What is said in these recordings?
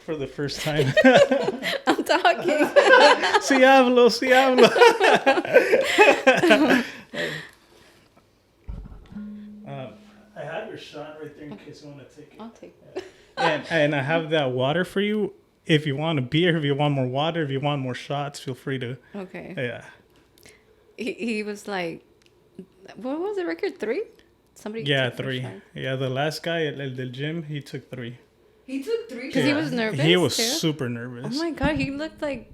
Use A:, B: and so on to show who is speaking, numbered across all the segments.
A: for the first time.
B: I'm talking.
A: Si hablo, si hablo. I have your shot right there in case you want to take it.
B: I'll take it.
A: And I have that water for you. If you want a beer, if you want more water, if you want more shots, feel free to.
B: Okay.
A: Yeah.
B: He was like, what was the record? 3? Somebody.
A: Yeah,
B: took
A: 3. Yeah, the last guy at the gym, he took 3.
C: He took 3
B: Because he was nervous.
A: He was
B: too?
A: super nervous.
B: Oh my god, he looked like.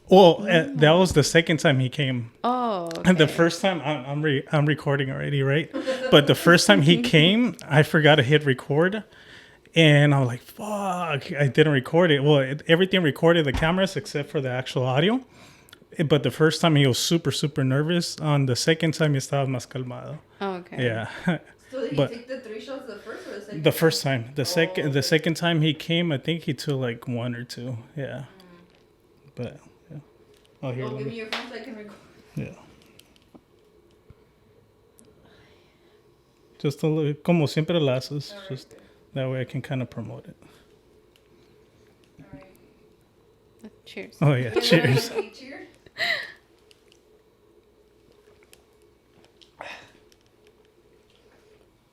A: Well, that was the second time he came.
B: Oh. Okay.
A: And the first time I'm recording already, right? But the first time he came, I forgot to hit record, and I'm like, "Fuck!" I didn't record it. Well, everything recorded the cameras except for the actual audio. But the first time he was super nervous. On the second time, he estaba más calmado.
B: Oh, okay.
A: Yeah.
C: So did he
A: But-
C: take the 3 shots the first or the second?
A: The first time.
C: okay.
A: The second time he came, I think he took like 1 or 2. Yeah. But yeah. Oh, here.
C: Oh,
A: let
C: give
A: me-
C: me your phone so I can record.
A: Yeah. Just a little, como siempre lo haces.
C: Alright,
A: Just
C: good.
A: that way I can kind of promote it.
C: Alright.
B: Cheers.
A: Oh yeah, cheers.
C: Cheers.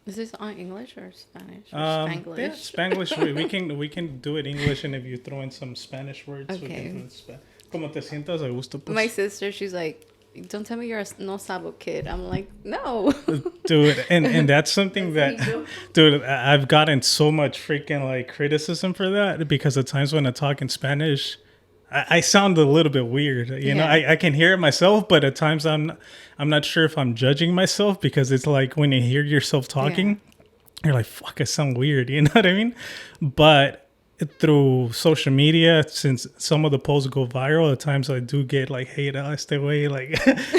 B: Is this on English or Spanish? Or
A: Yeah,
B: Spanglish?
A: Spanglish. We can do it English, and if you throw in some Spanish words, we
B: Okay.
A: can do it Spanish. Como te sientas a gusto, pues.
B: My sister, she's like, don't tell me you're a no sabo kid. I'm like, no.
A: Dude, and that's something that,
C: That's me
A: dude, I've gotten so much freaking like criticism for that because at times when I talk in Spanish, I sound a little bit weird. You know,
B: Yeah.
A: I can hear it myself, but at times I'm not sure if I'm judging myself because it's like when you hear yourself talking, you're like, fuck, I sound weird. You know what I mean? But through social media, since some of the posts go viral, at times I do get like hate este way, like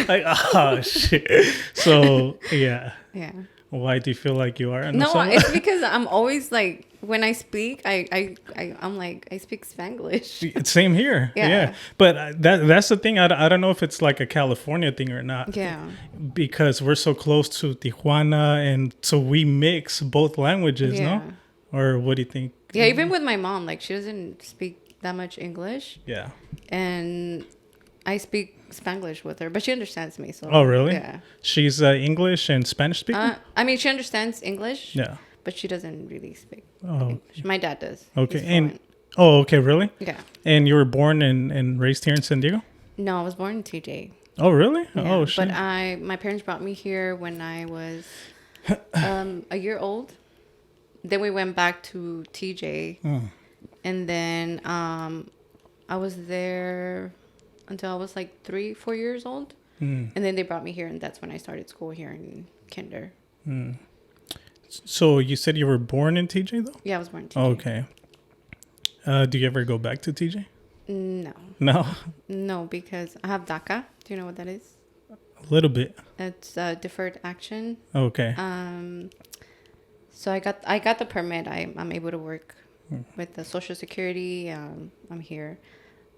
A: like oh shit. So yeah.
B: Yeah.
A: Why do you feel like you are?
B: No, it's because I'm always like, when I speak, I'm like, I speak Spanglish.
A: Same here.
B: Yeah.
A: Yeah. But that's the thing. I don't know if it's like a California thing or not.
B: Yeah.
A: Because we're so close to Tijuana, and so we mix both languages,
B: Yeah.
A: no? Or what do you think?
B: Yeah, even with my mom, like, she doesn't speak that much English.
A: Yeah.
B: And I speak Spanglish with her, but she understands me. So.
A: Oh, really?
B: Yeah.
A: She's English and Spanish speaker?
B: I mean, she understands English.
A: Yeah.
B: But she doesn't really speak
A: Oh,
B: English. My dad does.
A: okay.
B: He's
A: And
B: fluent.
A: oh, okay, really?
B: Yeah.
A: And you were born and raised here in San Diego?
B: No, I was born in TJ.
A: Oh, really?
B: Yeah,
A: Oh, shit.
B: But my parents brought me here when I was a year old. Then we went back to TJ. And then I was there until I was like 3-4 years old. And then they brought me here, and that's when I started school here in kinder.
A: So you said you were born in TJ, though?
B: Yeah, I was born in TJ.
A: Okay. Do you ever go back to TJ?
B: No.
A: No?
B: No, because I have DACA. Do you know what that is?
A: A little bit.
B: It's deferred action.
A: Okay.
B: So I got the permit. I'm able to work with the Social Security. I'm here,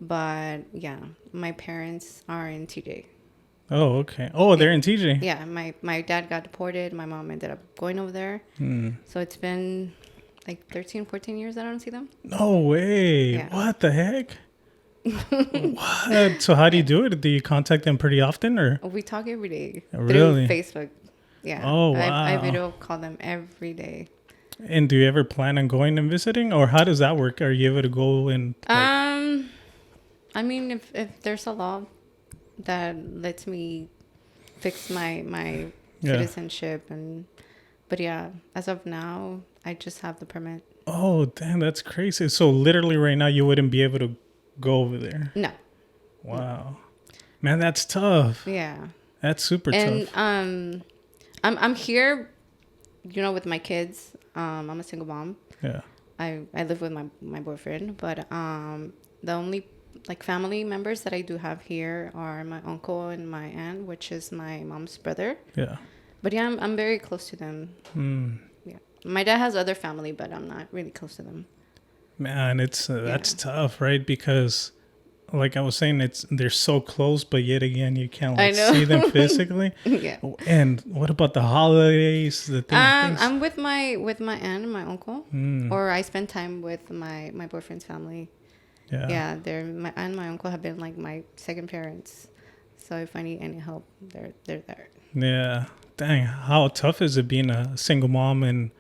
B: but yeah, my parents are in TJ.
A: Oh, okay. Oh, they're in TJ.
B: Yeah, my dad got deported. My mom ended up going over there. So it's been like 13, 14 years that I don't see them.
A: No way.
B: Yeah.
A: What the heck? What? So how do you do it? Do you contact them pretty often, or?
B: We talk every day
A: Really?
B: through Facebook. Yeah.
A: Oh,
B: I
A: wow.
B: video call them every day.
A: And do you ever plan on going and visiting, or how does that work? Are you able to go and?
B: I mean, if there's a law that lets me fix my
A: Yeah.
B: citizenship, but yeah, as of now, I just have the permit.
A: Oh, damn, that's crazy. So literally right now you wouldn't be able to go over there.
B: No.
A: Wow. Man, that's tough.
B: Yeah.
A: That's super
B: And
A: tough.
B: I'm here, with my kids. I'm a single mom.
A: Yeah.
B: I live with my boyfriend, but the only like family members that I do have here are my uncle and my aunt, which is my mom's brother.
A: Yeah.
B: But yeah, I'm very close to them. Yeah, my dad has other family, but I'm not really close to them.
A: Man, it's that's tough, right? Because like I was saying, they're so close, but yet again you can't
B: I
A: like
B: know.
A: see them physically.
B: Yeah.
A: And what about the holidays? The things.
B: I'm with my aunt and my uncle, or I spend time with my boyfriend's family. Yeah, they're my aunt and my uncle have been like my second parents. So if I need any help, they're there.
A: Yeah. Dang, how tough is it being a single mom? And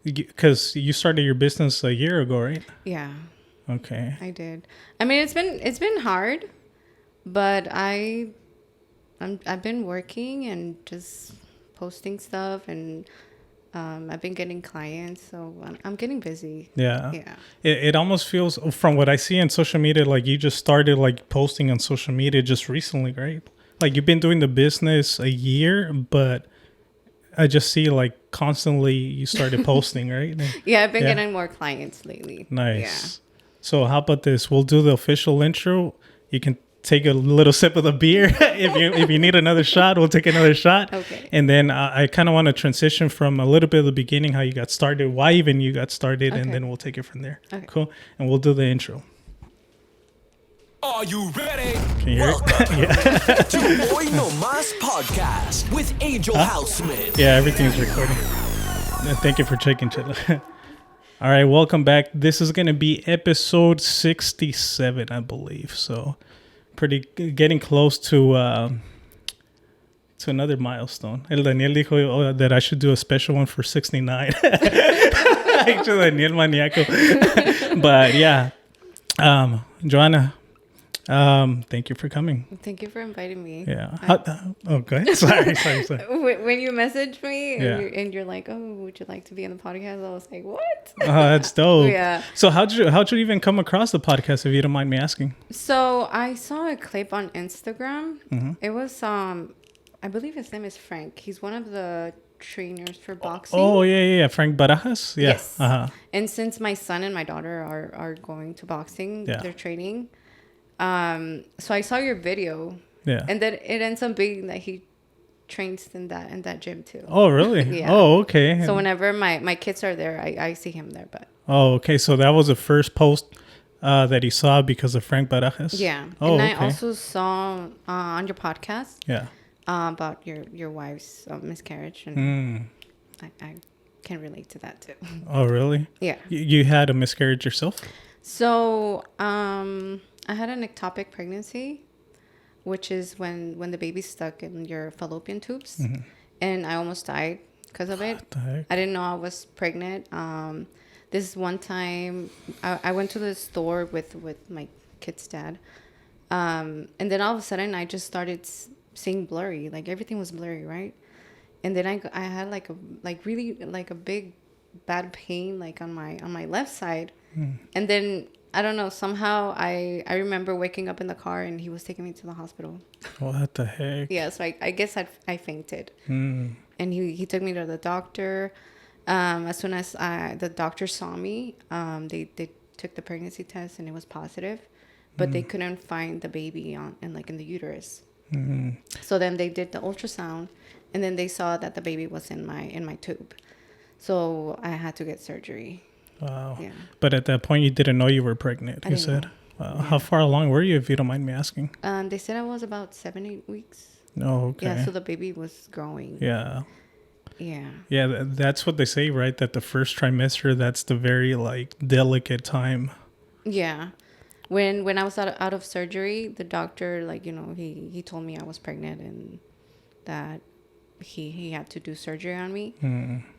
A: because you started your business a year ago, right?
B: Yeah,
A: Okay.
B: I did. I mean, it's been hard, but I've been working and just posting stuff, and I've been getting clients, so I'm getting busy.
A: Yeah.
B: Yeah.
A: It almost feels, from what I see on social media, like you just started like posting on social media just recently, right? Like you've been doing the business a year, but I just see like constantly you started posting, right?
B: Yeah, I've been getting more clients lately.
A: Nice. So how about this? We'll do the official intro. You can take a little sip of the beer. If you need another shot, we'll take another shot.
B: Okay.
A: And then I kind of want to transition from a little bit of the beginning, how you got started, why even you got started, and
B: Okay.
A: then we'll take it from there.
B: Okay.
A: Cool. And we'll do the intro.
D: Are you ready?
A: Can you hear it?
D: Welcome
A: Yeah.
D: to Hoy No Mas Podcast with Angel Houseman.
A: Yeah, everything's recording. Thank you for checking, Chilla. All right, welcome back. This is going to be episode 67, I believe. So getting close to another milestone. El Daniel dijo that I should do a special one for 69. Actually, Daniel Maniaco. But yeah, Joanna, thank you for coming.
B: Thank you for inviting me.
A: Yeah. Okay. Sorry.
B: When you messaged me and,
A: Yeah.
B: you're like, oh, would you like to be on the podcast? I was like, what?
A: Oh, that's dope.
B: Yeah.
A: So how'd you even come across the podcast, if you don't mind me asking?
B: So I saw a clip on Instagram.
A: Mm-hmm.
B: It was I believe his name is Frank. He's one of the trainers for boxing.
A: Oh yeah. Frank Barajas. Yeah.
B: Yes.
A: Uh-huh.
B: And since my son and my daughter are going to boxing,
A: Yeah.
B: they're training. So I saw your video.
A: Yeah.
B: And then it ends up being that he trains in that gym too.
A: Oh really?
B: Yeah.
A: Oh okay.
B: So whenever my kids are there, I see him there. But
A: Oh okay. So that was the first post that he saw because of Frank Barajas.
B: yeah.
A: Oh,
B: And I
A: okay.
B: also saw on your podcast
A: Yeah.
B: about your wife's miscarriage, and I can relate to that too.
A: Oh really?
B: Yeah.
A: You had a miscarriage yourself?
B: So I had an ectopic pregnancy, which is when the baby's stuck in your fallopian tubes, and I almost died because of it.
A: What the heck?
B: I didn't know I was pregnant. This one time, I went to the store with my kid's dad, and then all of a sudden I just started seeing blurry. Like everything was blurry, right? And then I had really a big bad pain like on my left side, and then I don't know, somehow I remember waking up in the car and he was taking me to the hospital.
A: What the heck?
B: Yeah, so I guess I fainted. And he took me to the doctor. As soon as the doctor saw me, they took the pregnancy test and it was positive, but they couldn't find the baby in the uterus. So then they did the ultrasound, and then they saw that the baby was in my tube. So I had to get surgery.
A: Wow.
B: Yeah.
A: But at that point, you didn't know you were pregnant.
B: I
A: You
B: didn't
A: said.
B: know.
A: Wow.
B: Yeah.
A: How far along were you, if you don't mind me asking?
B: They said I was about 7-8 weeks.
A: Oh, okay.
B: Yeah, so the baby was growing.
A: Yeah.
B: Yeah.
A: Yeah, that's what they say, right? That the first trimester, that's the very delicate time.
B: Yeah. When I was out of surgery, the doctor, he told me I was pregnant and that he had to do surgery on me.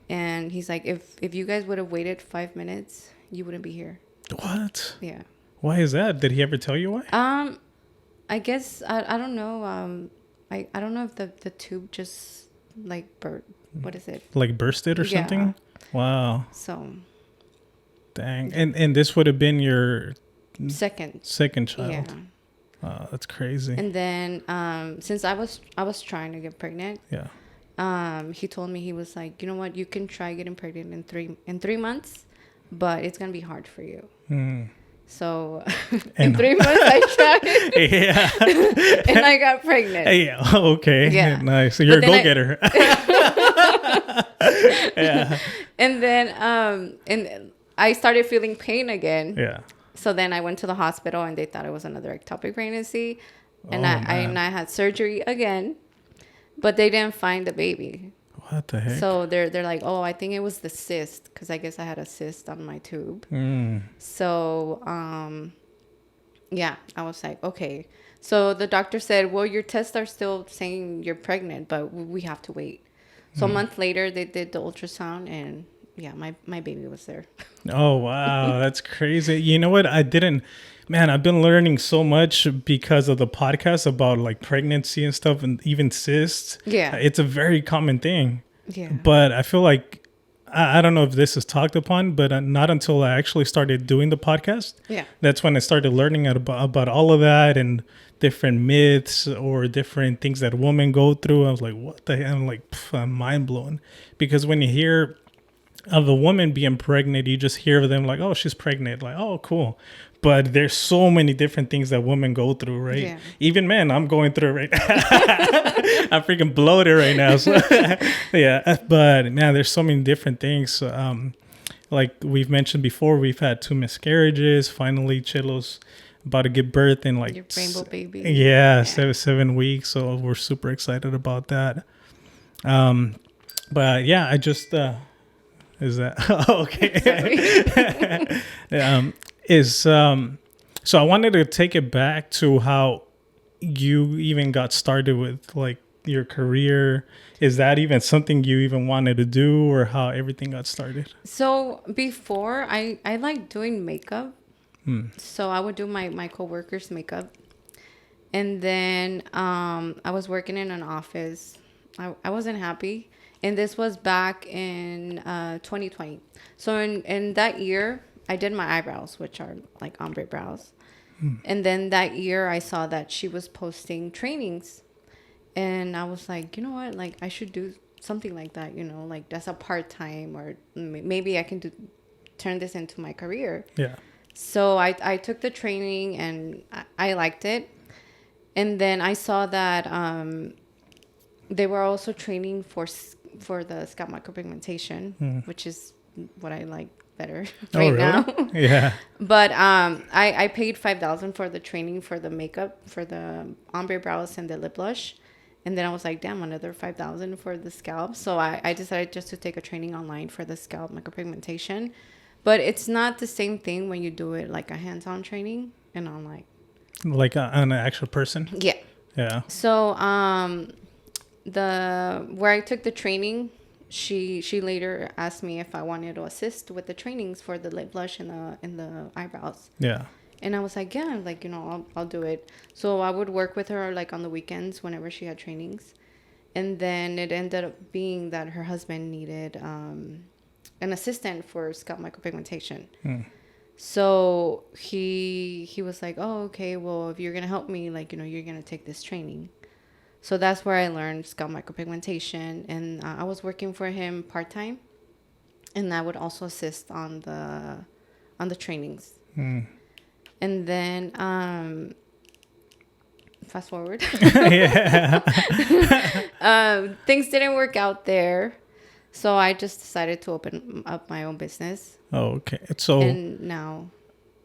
B: And he's like, if you guys would have waited 5 minutes, you wouldn't be here.
A: What?
B: Yeah.
A: Why is that? Did he ever tell you why?
B: I guess I don't know. I don't know if the tube just what is it?
A: Like bursted or
B: Yeah.
A: something? Wow.
B: So
A: Dang. And this would have been your
B: second
A: child.
B: Yeah.
A: Wow, that's crazy.
B: And then since I was trying to get pregnant,
A: Yeah.
B: he told me, he was like, you know what, you can try getting pregnant in 3 months, but it's gonna be hard for you. So in 3 months I tried
A: Yeah.
B: and I got pregnant.
A: Yeah. Okay.
B: Yeah.
A: Nice. So you're a
B: But then
A: go-getter. Yeah.
B: And then and I started feeling pain again.
A: Yeah.
B: So then I went to the hospital and they thought it was another ectopic pregnancy. And I had surgery again, but they didn't find the baby.
A: What the heck?
B: So they're like, oh, I think it was the cyst, because I guess I had a cyst on my tube. So yeah, I was like, okay. So the doctor said, well, your tests are still saying you're pregnant, but we have to wait. So a month later, they did the ultrasound, and yeah, my baby was there.
A: Oh, wow. That's crazy. You know what? I've been learning so much because of the podcast about like pregnancy and stuff, and even cysts.
B: Yeah.
A: It's a very common thing.
B: Yeah.
A: But I feel like, I don't know if this is talked upon, but not until I actually started doing the podcast.
B: Yeah.
A: That's when I started learning about all of that and different myths or different things that women go through. I was like, what the hell? I'm like, I'm mind blown. Because when you hear of a woman being pregnant, you just hear of them like, oh, she's pregnant. Like, oh, cool. But there's so many different things that women go through, right?
B: Yeah.
A: Even men, I'm going through it right now. I'm freaking bloated right now. So, yeah. But man, there's so many different things. Like we've mentioned before, we've had 2 miscarriages. Finally, Chilo's about to give birth in like
B: Your rainbow baby.
A: Yeah, 7 weeks. So we're super excited about that. But yeah, I just is that okay? So I wanted to take it back to how you even got started with like your career. Is that even something you even wanted to do, or how everything got started?
B: So before, I like doing makeup. So I would do my coworkers' makeup. And then I was working in an office. I wasn't happy. And this was back in 2020. So in that year, I did my eyebrows, which are like ombre brows. And then that year, I saw that she was posting trainings. And I was like, you know what? Like, I should do something like that, you know, like that's a part-time, or maybe I can turn this into my career.
A: Yeah.
B: So I took the training and I liked it. And then I saw that they were also training for the scalp micropigmentation, which is what I like better right now.
A: Yeah.
B: But I paid $5,000 for the training for the makeup, for the ombre brows and the lip blush. And then I was like, damn, another $5,000 for the scalp. So I decided just to take a training online for the scalp micropigmentation. But it's not the same thing when you do it like a hands-on training and online.
A: Like an actual person?
B: Yeah.
A: Yeah.
B: So where I took the training, she later asked me if I wanted to assist with the trainings for the lip blush and the eyebrows.
A: Yeah.
B: And I was like, yeah, like, you know, I'll do it. So I would work with her like on the weekends whenever she had trainings. And then it ended up being that her husband needed an assistant for scalp micropigmentation. So he was like, oh, okay, well, if you're going to help me, like, you know, you're going to take this training. So that's where I learned scalp micropigmentation. And I was working for him part-time. And I would also assist on the trainings. And then fast forward.
A: Yeah.
B: Things didn't work out there. So I just decided to open up my own business.
A: Oh, okay. So
B: And now.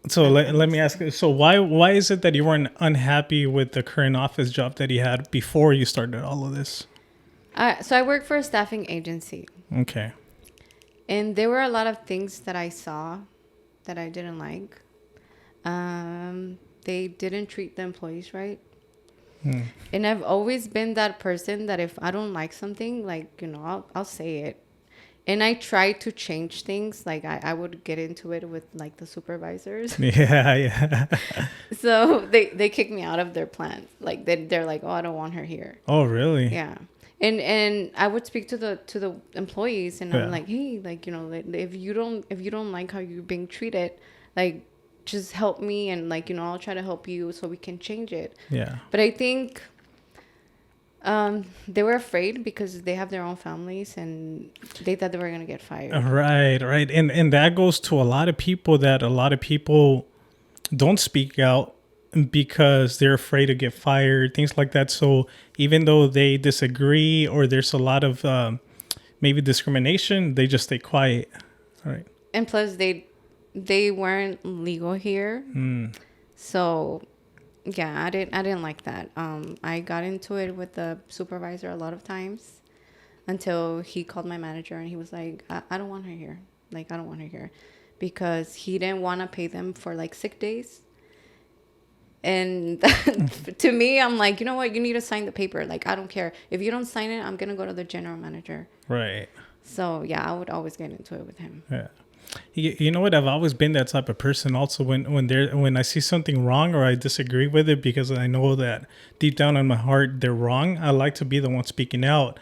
A: So let me ask you. So why is it that you weren't unhappy with the current office job that you had before you started all of this?
B: So I work for a staffing agency.
A: Okay.
B: And there were a lot of things that I saw that I didn't like. They didn't treat the employees right. And I've always been that person that if I don't like something, like, you know, I'll say it. And I try to change things. Like I would get into it with like the supervisors.
A: Yeah.
B: So they kick me out of their plans. Like they're like, oh, I don't want her here.
A: Oh, really?
B: Yeah. And I would speak to the employees, and I'm like, hey, like, you know, if you don't like how you're being treated, like, just help me, and like, you know, I'll try to help you so we can change it.
A: Yeah.
B: But I think they were afraid because they have their own families, and they thought they were gonna get fired.
A: Right. And that goes to a lot of people don't speak out because they're afraid to get fired, things like that. So even though they disagree or there's a lot of maybe discrimination, they just stay quiet. All right.
B: And plus, they they weren't legal here.
A: Mm.
B: So yeah, I didn't like that. I got into it with the supervisor a lot of times until he called my manager and he was like, I don't want her here. Like, I don't want her here, because he didn't want to pay them for like sick days. And to me, I'm like, you know what? You need to sign the paper. Like, I don't care. If you don't sign it, I'm going to go to the general manager.
A: Right.
B: So yeah, I would always get into it with him.
A: Yeah. You know what? I've always been that type of person. Also, when I see something wrong or I disagree with it, because I know that deep down in my heart they're wrong, I like to be the one speaking out.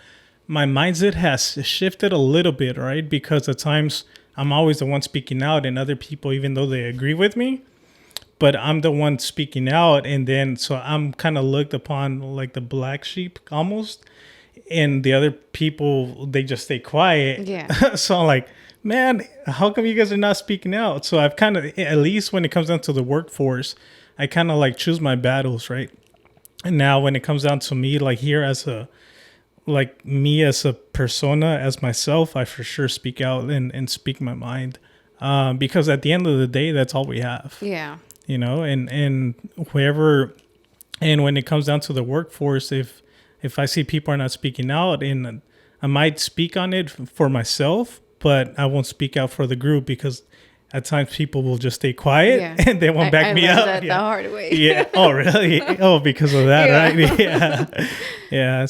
A: My mindset has shifted a little bit, right? Because at times I'm always the one speaking out, and other people, even though they agree with me, but I'm the one speaking out, and then so I'm kind of looked upon like the black sheep almost, and the other people, they just stay quiet.
B: Yeah.
A: So I'm like, man, how come you guys are not speaking out? So I've kind of, at least when it comes down to the workforce, I kind of like choose my battles, right? And now when it comes down to me, like here as a, like me as a persona, as myself, I for sure speak out and speak my mind. Because at the end of the day, that's all we have.
B: Yeah.
A: You know, and whoever, and when it comes down to the workforce, if I see people are not speaking out, and I might speak on it for myself, but I won't speak out for the group, because at times people will just stay quiet and they won't back me up.
B: That the hard way.
A: Yeah. Oh, really? Oh, because of that, right? Yeah. Yeah.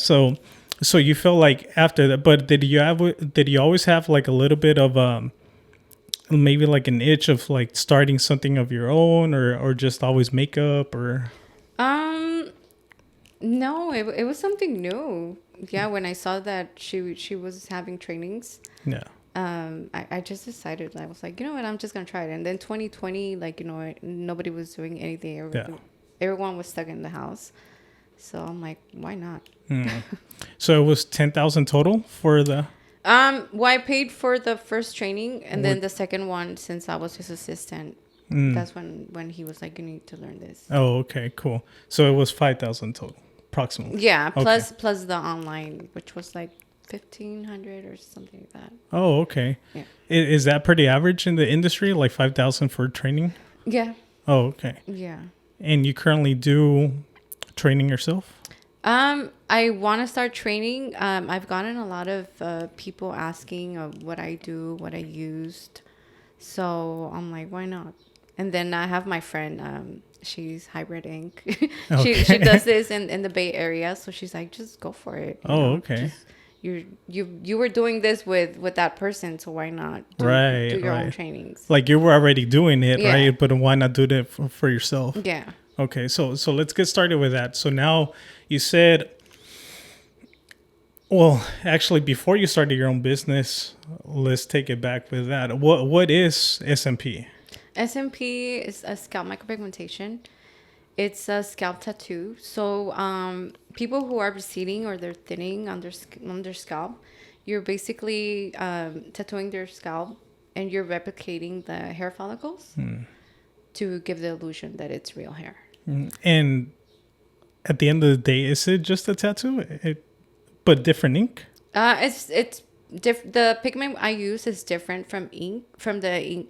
A: So you feel like after that, but did you always have like a little bit of maybe like an itch of like starting something of your own, or just always makeup, or?
B: No, it was something new. Yeah, when I saw that she was having trainings.
A: Yeah.
B: I just decided, I was like, you know what, I'm just gonna try it. And then 2020, like, you know, nobody was doing anything. Everyone was stuck in the house. So I'm like, why not?
A: So it was 10,000 total for the.
B: Well, I paid for the first training, and then the second one, since I was his assistant, that's when he was like, you need to learn this.
A: Oh, okay, cool. So it was 5,000 total, approximately.
B: Yeah, plus the online, which was like 1,500 or something like that.
A: Oh, okay.
B: Yeah.
A: Is that pretty average in the industry, like 5,000 for training?
B: Yeah.
A: Oh, okay.
B: Yeah.
A: And you currently do training yourself?
B: I want to start training. I've gotten a lot of people asking what I do, what I used. So I'm like, why not? And then I have my friend, she's Hybrid Ink. She does this in the Bay Area. So she's like, just go for it.
A: Okay.
B: You were doing this with that person, so why not do your own trainings?
A: Like you were already doing it, right? But why not do it for yourself?
B: Yeah.
A: Okay, so let's get started with that. So now you said, well, actually, before you started your own business, let's take it back with that. What is SMP?
B: SMP is a scalp micropigmentation. It's a scalp tattoo. So people who are receding or they're thinning on their scalp, you're basically tattooing their scalp, and you're replicating the hair follicles to give the illusion that it's real hair.
A: And at the end of the day, is it just a tattoo, but different ink?
B: It's the pigment I use is different from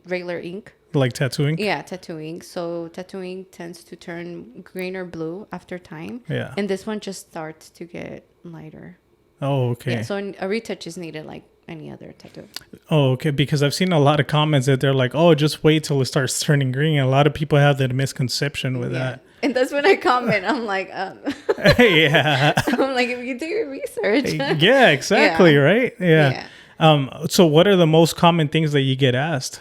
B: regular ink.
A: Like tattooing?
B: Yeah, tattooing. So tattooing tends to turn green or blue after time.
A: Yeah.
B: And this one just starts to get lighter.
A: Oh, okay.
B: Yeah, so a retouch is needed like any other tattoo.
A: Oh, okay. Because I've seen a lot of comments that they're like, oh, just wait till it starts turning green. And a lot of people have that misconception with that.
B: And that's when I comment. I'm like,
A: yeah.
B: I'm like, if you do your research.
A: Yeah, exactly. Yeah. Right. Yeah. So what are the most common things that you get asked?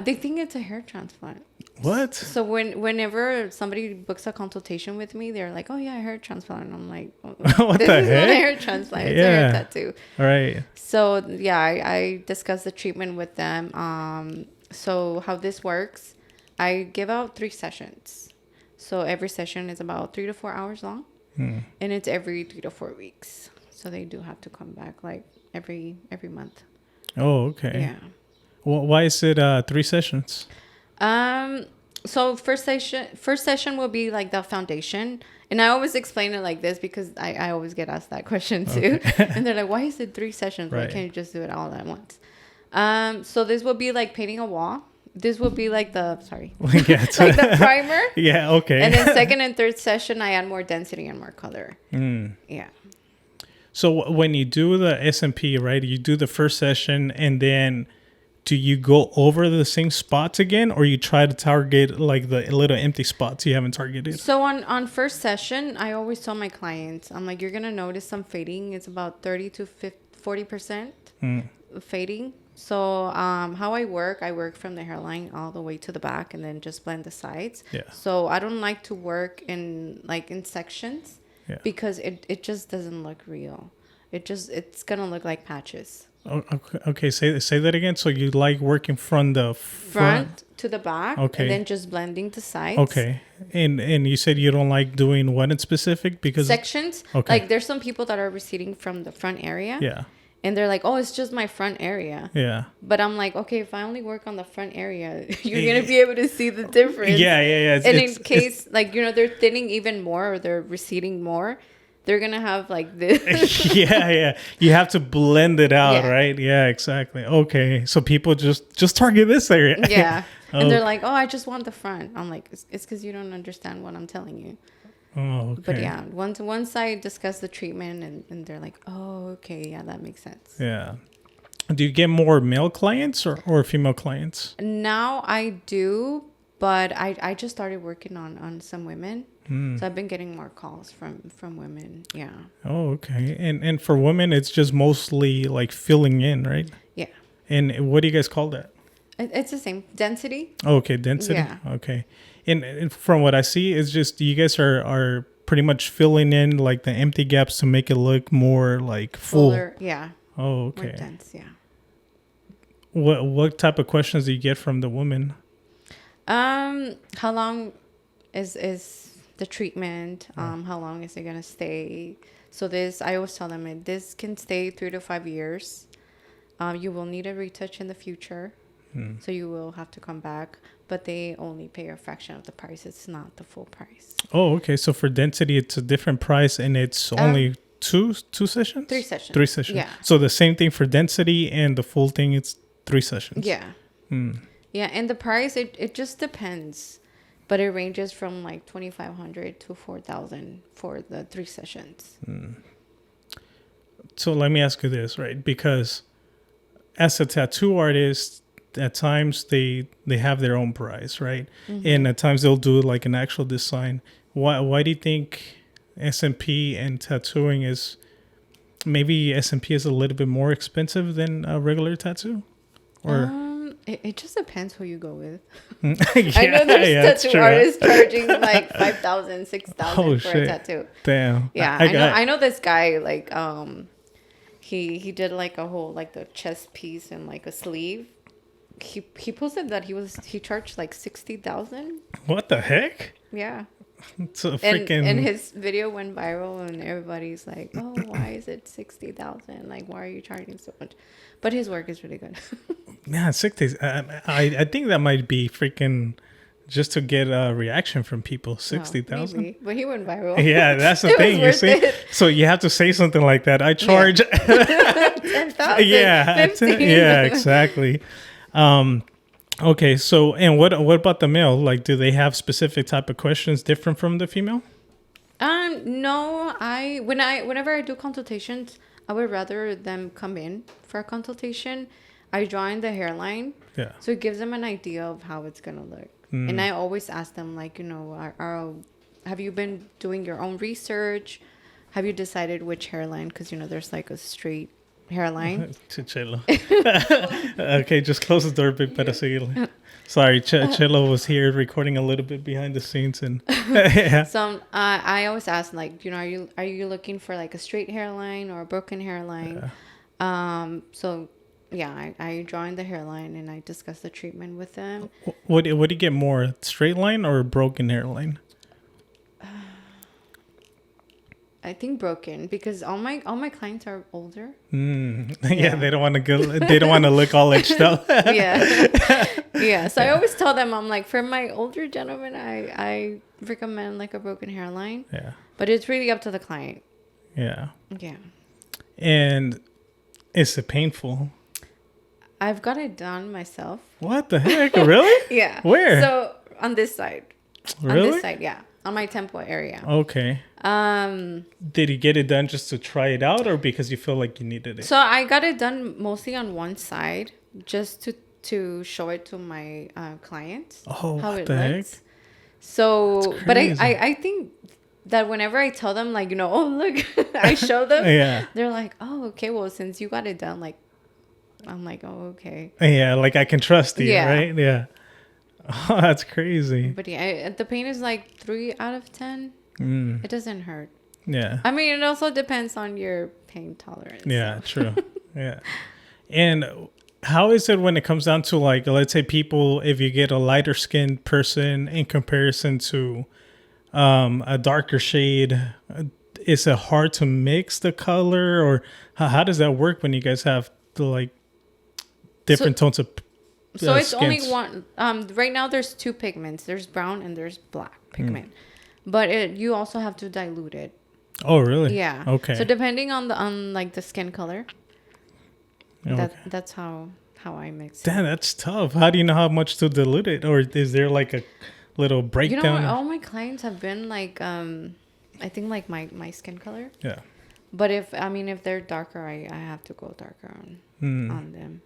B: They think it's a hair transplant.
A: What?
B: So whenever somebody books a consultation with me, they're like, oh yeah, a hair transplant. And I'm like,
A: what
B: this
A: the
B: is
A: heck?
B: not a hair transplant. It's a hair tattoo.
A: All right.
B: So yeah, I discuss the treatment with them. So how this works, I give out 3 sessions. So every session is about 3 to 4 hours long, and it's every 3 to 4 weeks. So they do have to come back like every month.
A: Oh, okay.
B: Yeah.
A: Well, why is it 3 sessions?
B: So first session will be like the foundation, and I always explain it like this because I always get asked that question too. Okay. And they're like, why is it 3 sessions? Right. Why can't you just do it all at once? So this will be like painting a wall. this will be like the sorry,
A: Yeah, it's-
B: like the primer.
A: yeah, okay.
B: And then second and third session, I add more density and more color. Yeah.
A: So when you do the SMP, right, you do the first session and then do you go over the same spots again, or you try to target like the little empty spots you haven't targeted?
B: So on first session, I always tell my clients, I'm like, you're going to notice some fading. It's about 30 to 40% fading. So how I work from the hairline all the way to the back and then just blend the sides.
A: Yeah.
B: So I don't like to work in sections because it just doesn't look real. It's going to look like patches.
A: Oh, okay, say that again. So you like working from the
B: Front to the back,
A: Okay.
B: and then just blending the sides.
A: Okay, and you said you don't like doing what in specific because
B: Sections.
A: Okay.
B: Like there's some people that are receding from the front area.
A: Yeah,
B: And they're like, oh, it's just my front area.
A: yeah,
B: But I'm like, okay, if I only work on the front area, you're going to be able to see the difference.
A: yeah.
B: And in case, like, they're thinning even more or they're receding more, they're going to have like this.
A: yeah. You have to blend it out,
B: Yeah.
A: right? Yeah, exactly. Okay, so people just target this area.
B: Yeah.
A: Oh.
B: And they're like, oh, I just want the front. I'm like, it's because you don't understand what I'm telling you.
A: Oh, okay.
B: But yeah, once I discuss the treatment and they're like, oh, okay, yeah, that makes sense.
A: Yeah. Do you get more male clients or female clients?
B: Now I do, but I just started working on some women. So I've been getting more calls from women. Yeah.
A: Oh, okay. And for women, it's just mostly like filling in, right?
B: Yeah.
A: And what do you guys call that?
B: It's the same. Density.
A: Oh, okay, density.
B: Yeah.
A: Okay. And from what I see, it's just you guys are pretty much filling in like the empty gaps to make it look more like full.
B: Fuller, yeah.
A: Oh,
B: More
A: okay.
B: dense, yeah.
A: What type of questions do you get from the women?
B: How long is the treatment? How long is it gonna stay? So I always tell them this can stay 3 to 5 years. You will need a retouch in the future, so you will have to come back. But they only pay a fraction of the price. It's not the full price.
A: Oh, okay. So for density, it's a different price, and it's only two sessions.
B: 3 sessions.
A: 3 sessions.
B: Yeah.
A: So the same thing for density, and the full thing, it's 3 sessions.
B: Yeah. Yeah, and the price it just depends, but it ranges from like $2,500 to $4,000 for the 3 sessions.
A: So let me ask you this, right? Because as a tattoo artist, at times they have their own price, right? And at times they'll do like an actual design. Why do you think SMP and tattooing is maybe SMP is a little bit more expensive than a regular tattoo? Or
B: It just depends who you go with.
A: yeah,
B: I know there's
A: that's
B: tattoo
A: true.
B: artists charging like $5,000, $6,000
A: Oh,
B: for
A: shit.
B: a tattoo.
A: Damn.
B: Yeah, I know this guy like he did like a whole like the chest piece and like a sleeve. He posted that he charged like 60,000.
A: What the heck?
B: Yeah.
A: It's a freaking.
B: And his video went viral and everybody's like, oh, why is it 60,000? Like, why are you charging so much? But his work is really good.
A: Yeah, 60. I think that might be freaking just to get a reaction from people. 60,000.
B: Maybe, but he went viral.
A: Yeah, that's the
B: It was
A: thing. You
B: worth
A: see,
B: it.
A: so you have to say something like that. I charge.
B: 10,000.
A: Yeah,
B: 15.
A: yeah, exactly. Okay, so and what about the male? Like, do they have specific type of questions different from the female?
B: No. Whenever I do consultations, I would rather them come in for a consultation. I draw in the hairline,
A: Yeah.
B: so it gives them an idea of how it's gonna look. And I always ask them, like, have you been doing your own research? Have you decided which hairline? Because there's like a straight hairline.
A: Chelo. Okay, just close the door, big pedacito. Sorry, Chelo was here recording a little bit behind the scenes, and yeah.
B: So I always ask, like, are you looking for like a straight hairline or a broken hairline?
A: Yeah.
B: So yeah, I draw in the hairline and I discuss the treatment with them.
A: What do you get more, straight line or broken hairline?
B: I think broken, because all my clients are older.
A: Yeah, they don't want to go. They don't want to look all edged up.
B: Yeah. So I always tell them, I'm like, for my older gentlemen, I recommend like a broken hairline.
A: Yeah.
B: But it's really up to the client.
A: Yeah.
B: Yeah.
A: And is it painful?
B: I've got it done myself.
A: What the heck? Really?
B: Yeah.
A: Where?
B: So on this side.
A: Really?
B: On this side, yeah. On my temple area.
A: Okay. Did you get it done just to try it out, or because you feel like you needed it?
B: So I got it done mostly on one side, just to show it to my clients.
A: Oh,
B: how
A: what
B: it
A: the heck?
B: looks. So,
A: That's
B: but
A: crazy.
B: I think that whenever I tell them, like, oh, look, I show them,
A: Yeah.
B: they're like, oh, okay, well, since you got it done, like, I'm like, oh, okay.
A: Yeah, like I can trust you,
B: Yeah.
A: right? Yeah. Oh, that's crazy.
B: But yeah, the pain is like 3 out of 10. It doesn't hurt.
A: Yeah.
B: I mean, it also depends on your pain tolerance.
A: Yeah, true. Yeah. And how is it when it comes down to, like, let's say people, if you get a lighter skinned person in comparison to a darker shade, is it hard to mix the color, or how does that work when you guys have the, like, different tones of
B: So it's only
A: skins?
B: one. Right now, there's 2 pigments. There's brown and there's black pigment. But you also have to dilute it.
A: Oh, really?
B: Yeah.
A: Okay.
B: So depending on like the skin color,
A: Okay.
B: that's how I mix it.
A: Damn, that's tough. How do you know how much to dilute it? Or is there like a little
B: You know,
A: breakdown?
B: all my clients have been like, I think like my skin color.
A: Yeah.
B: But if they're darker, I have to go darker on them.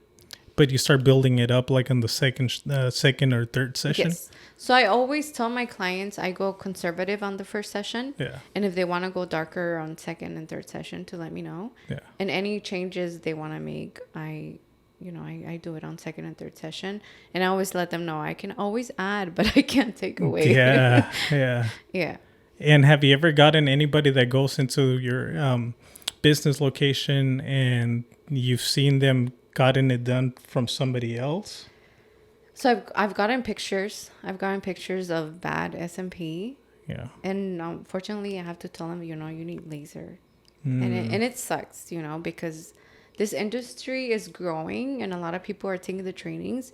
A: But you start building it up like in the second or third session?
B: Yes. So I always tell my clients I go conservative on the first session.
A: Yeah.
B: And if they want to go darker on second and third session, to let me know.
A: Yeah.
B: And any changes they want to make, I do it on second and third session. And I always let them know I can always add, but I can't take away.
A: Yeah. Yeah.
B: Yeah.
A: And have you ever gotten anybody that goes into your business location and you've seen them gotten it done from somebody else?
B: So I've gotten pictures. I've gotten pictures of bad SMP.
A: Yeah.
B: And unfortunately, I have to tell them, you need laser. And it sucks, because this industry is growing and a lot of people are taking the trainings,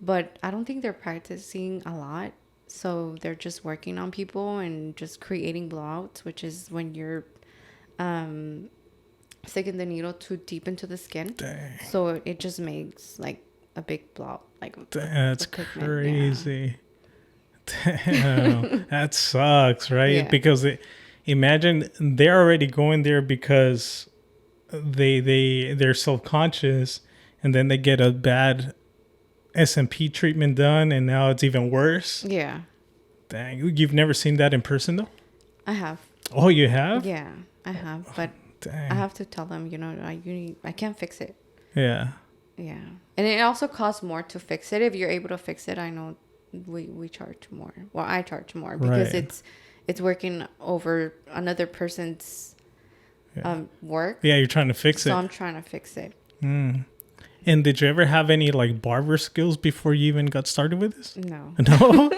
B: but I don't think they're practicing a lot. So they're just working on people and just creating blowouts, which is when you're sticking the needle too deep into the skin.
A: Dang.
B: So it just makes like a big blob. Like
A: That's
B: the pigment,
A: crazy. Damn. That sucks, right?
B: Yeah.
A: Because imagine they're already going there because they're self-conscious, and then they get a bad SMP treatment done, and now it's even worse.
B: Yeah,
A: Dang. You've never seen that in person though?
B: I have.
A: Oh, you have?
B: Yeah, I have. But
A: Dang.
B: I have to tell them, I can't fix it.
A: Yeah.
B: Yeah. And it also costs more to fix it. If you're able to fix it, I know we charge more. Well, I charge more because
A: Right.
B: it's working over another person's work.
A: Yeah, you're trying to fix
B: So
A: it.
B: I'm trying to fix it.
A: And did you ever have any like barber skills before you even got started with this?
B: No.
A: No?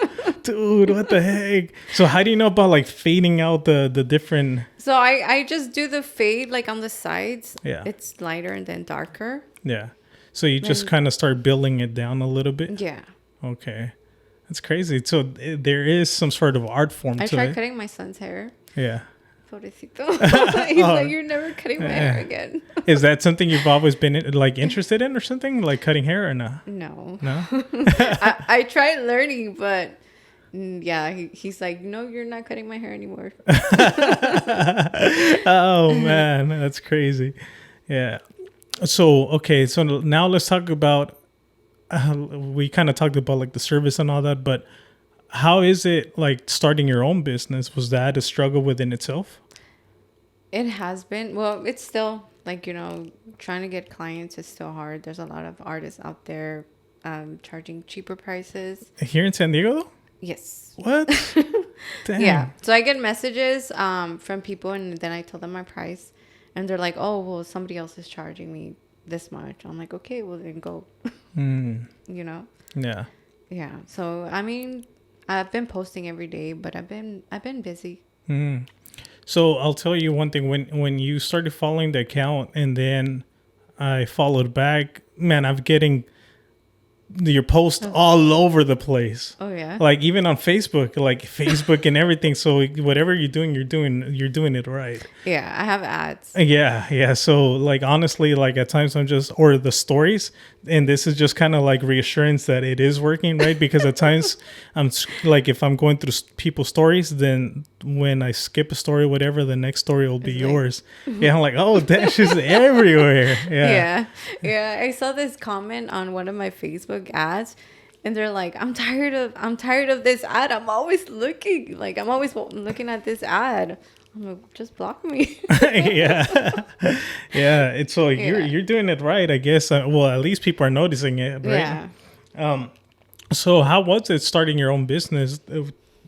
A: Dude, what the heck? So how do you know about like fading out the different...
B: So I just do the fade like on the sides.
A: Yeah.
B: It's lighter and then darker.
A: Yeah. So you just kind of start building it down a little bit?
B: Yeah.
A: Okay. That's crazy. So there is some sort of art form
B: I
A: to
B: tried
A: it.
B: cutting my son's hair.
A: Yeah.
B: Pobrecito. He's like, you're never cutting my hair again.
A: Is that something you've always been like interested in or something? Like cutting hair or no?
B: No.
A: No?
B: I tried learning, but yeah, he's like, no, you're not cutting my hair anymore.
A: Oh man, that's crazy. Yeah. So, okay. So now let's talk about, we kind of talked about like the service and all that, but how is it like starting your own business? Was that a struggle within itself?
B: It has been. Well, it's still like, trying to get clients is still hard. There's a lot of artists out there charging cheaper prices.
A: Here in San Diego though?
B: Yes.
A: What? Damn.
B: Yeah. So I get messages from people and then I tell them my price and they're like, oh, well, somebody else is charging me this much. I'm like, okay, well then go.
A: Yeah.
B: Yeah. So, I've been posting every day, but I've been busy.
A: So I'll tell you one thing. When you started following the account and then I followed back, man, I'm getting your post all over the place.
B: Oh yeah.
A: Like even on Facebook, and everything. So whatever you're doing it right.
B: Yeah, I have ads.
A: Yeah. So like honestly, like at times I'm just, or the stories, and this is just kind of like reassurance that it is working, right? Because at times like if I'm going through people's stories, then when I skip a story, whatever, the next story will be yours. Yeah, I'm like, oh, that's just everywhere.
B: Yeah. I saw this comment on one of my Facebook ads, and they're like, I'm tired of this ad. I'm always looking at this ad. I'm like, just block me.
A: Yeah. It's so you're doing it right, I guess. Well, at least people are noticing it, right?
B: Yeah.
A: So how was it starting your own business?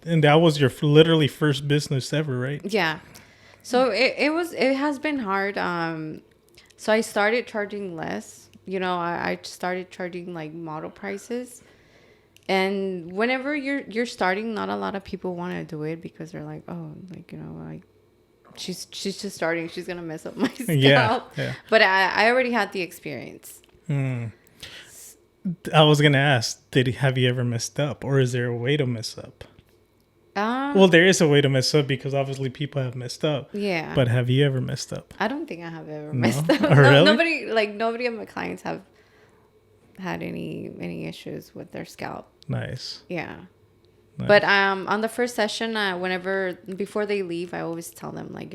A: And that was your literally first business ever, right?
B: Yeah. So it has been hard. So I started charging less. I started charging like model prices. And whenever you're starting, not a lot of people want to do it because they're like, oh, like, like she's just starting. She's going to mess up my scalp.
A: Yeah.
B: But I already had the experience.
A: I was going to ask, have you ever messed up, or is there a way to mess up? Well, there is a way to mess up because obviously people have messed up.
B: Yeah.
A: But have you ever messed up?
B: I don't think I have ever messed up.
A: Really?
B: Nobody of my clients have had any issues with their scalp.
A: Nice.
B: Yeah.
A: Nice.
B: But on the first session, before they leave, I always tell them, like,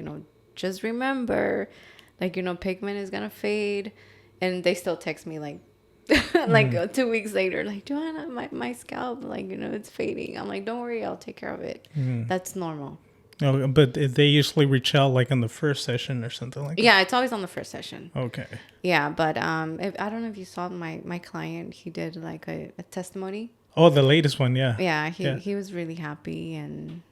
B: just remember, like, pigment is gonna fade, and they still text me like like 2 weeks later, like, Joanna, my scalp, like, it's fading. I'm like, don't worry, I'll take care of it. That's normal.
A: Oh, but they usually reach out like on the first session or something like that.
B: Yeah, it's always on the first session.
A: Okay.
B: Yeah, but I don't know if you saw my client. He did like a testimony.
A: Oh, the latest one, yeah.
B: Yeah, he was really happy, and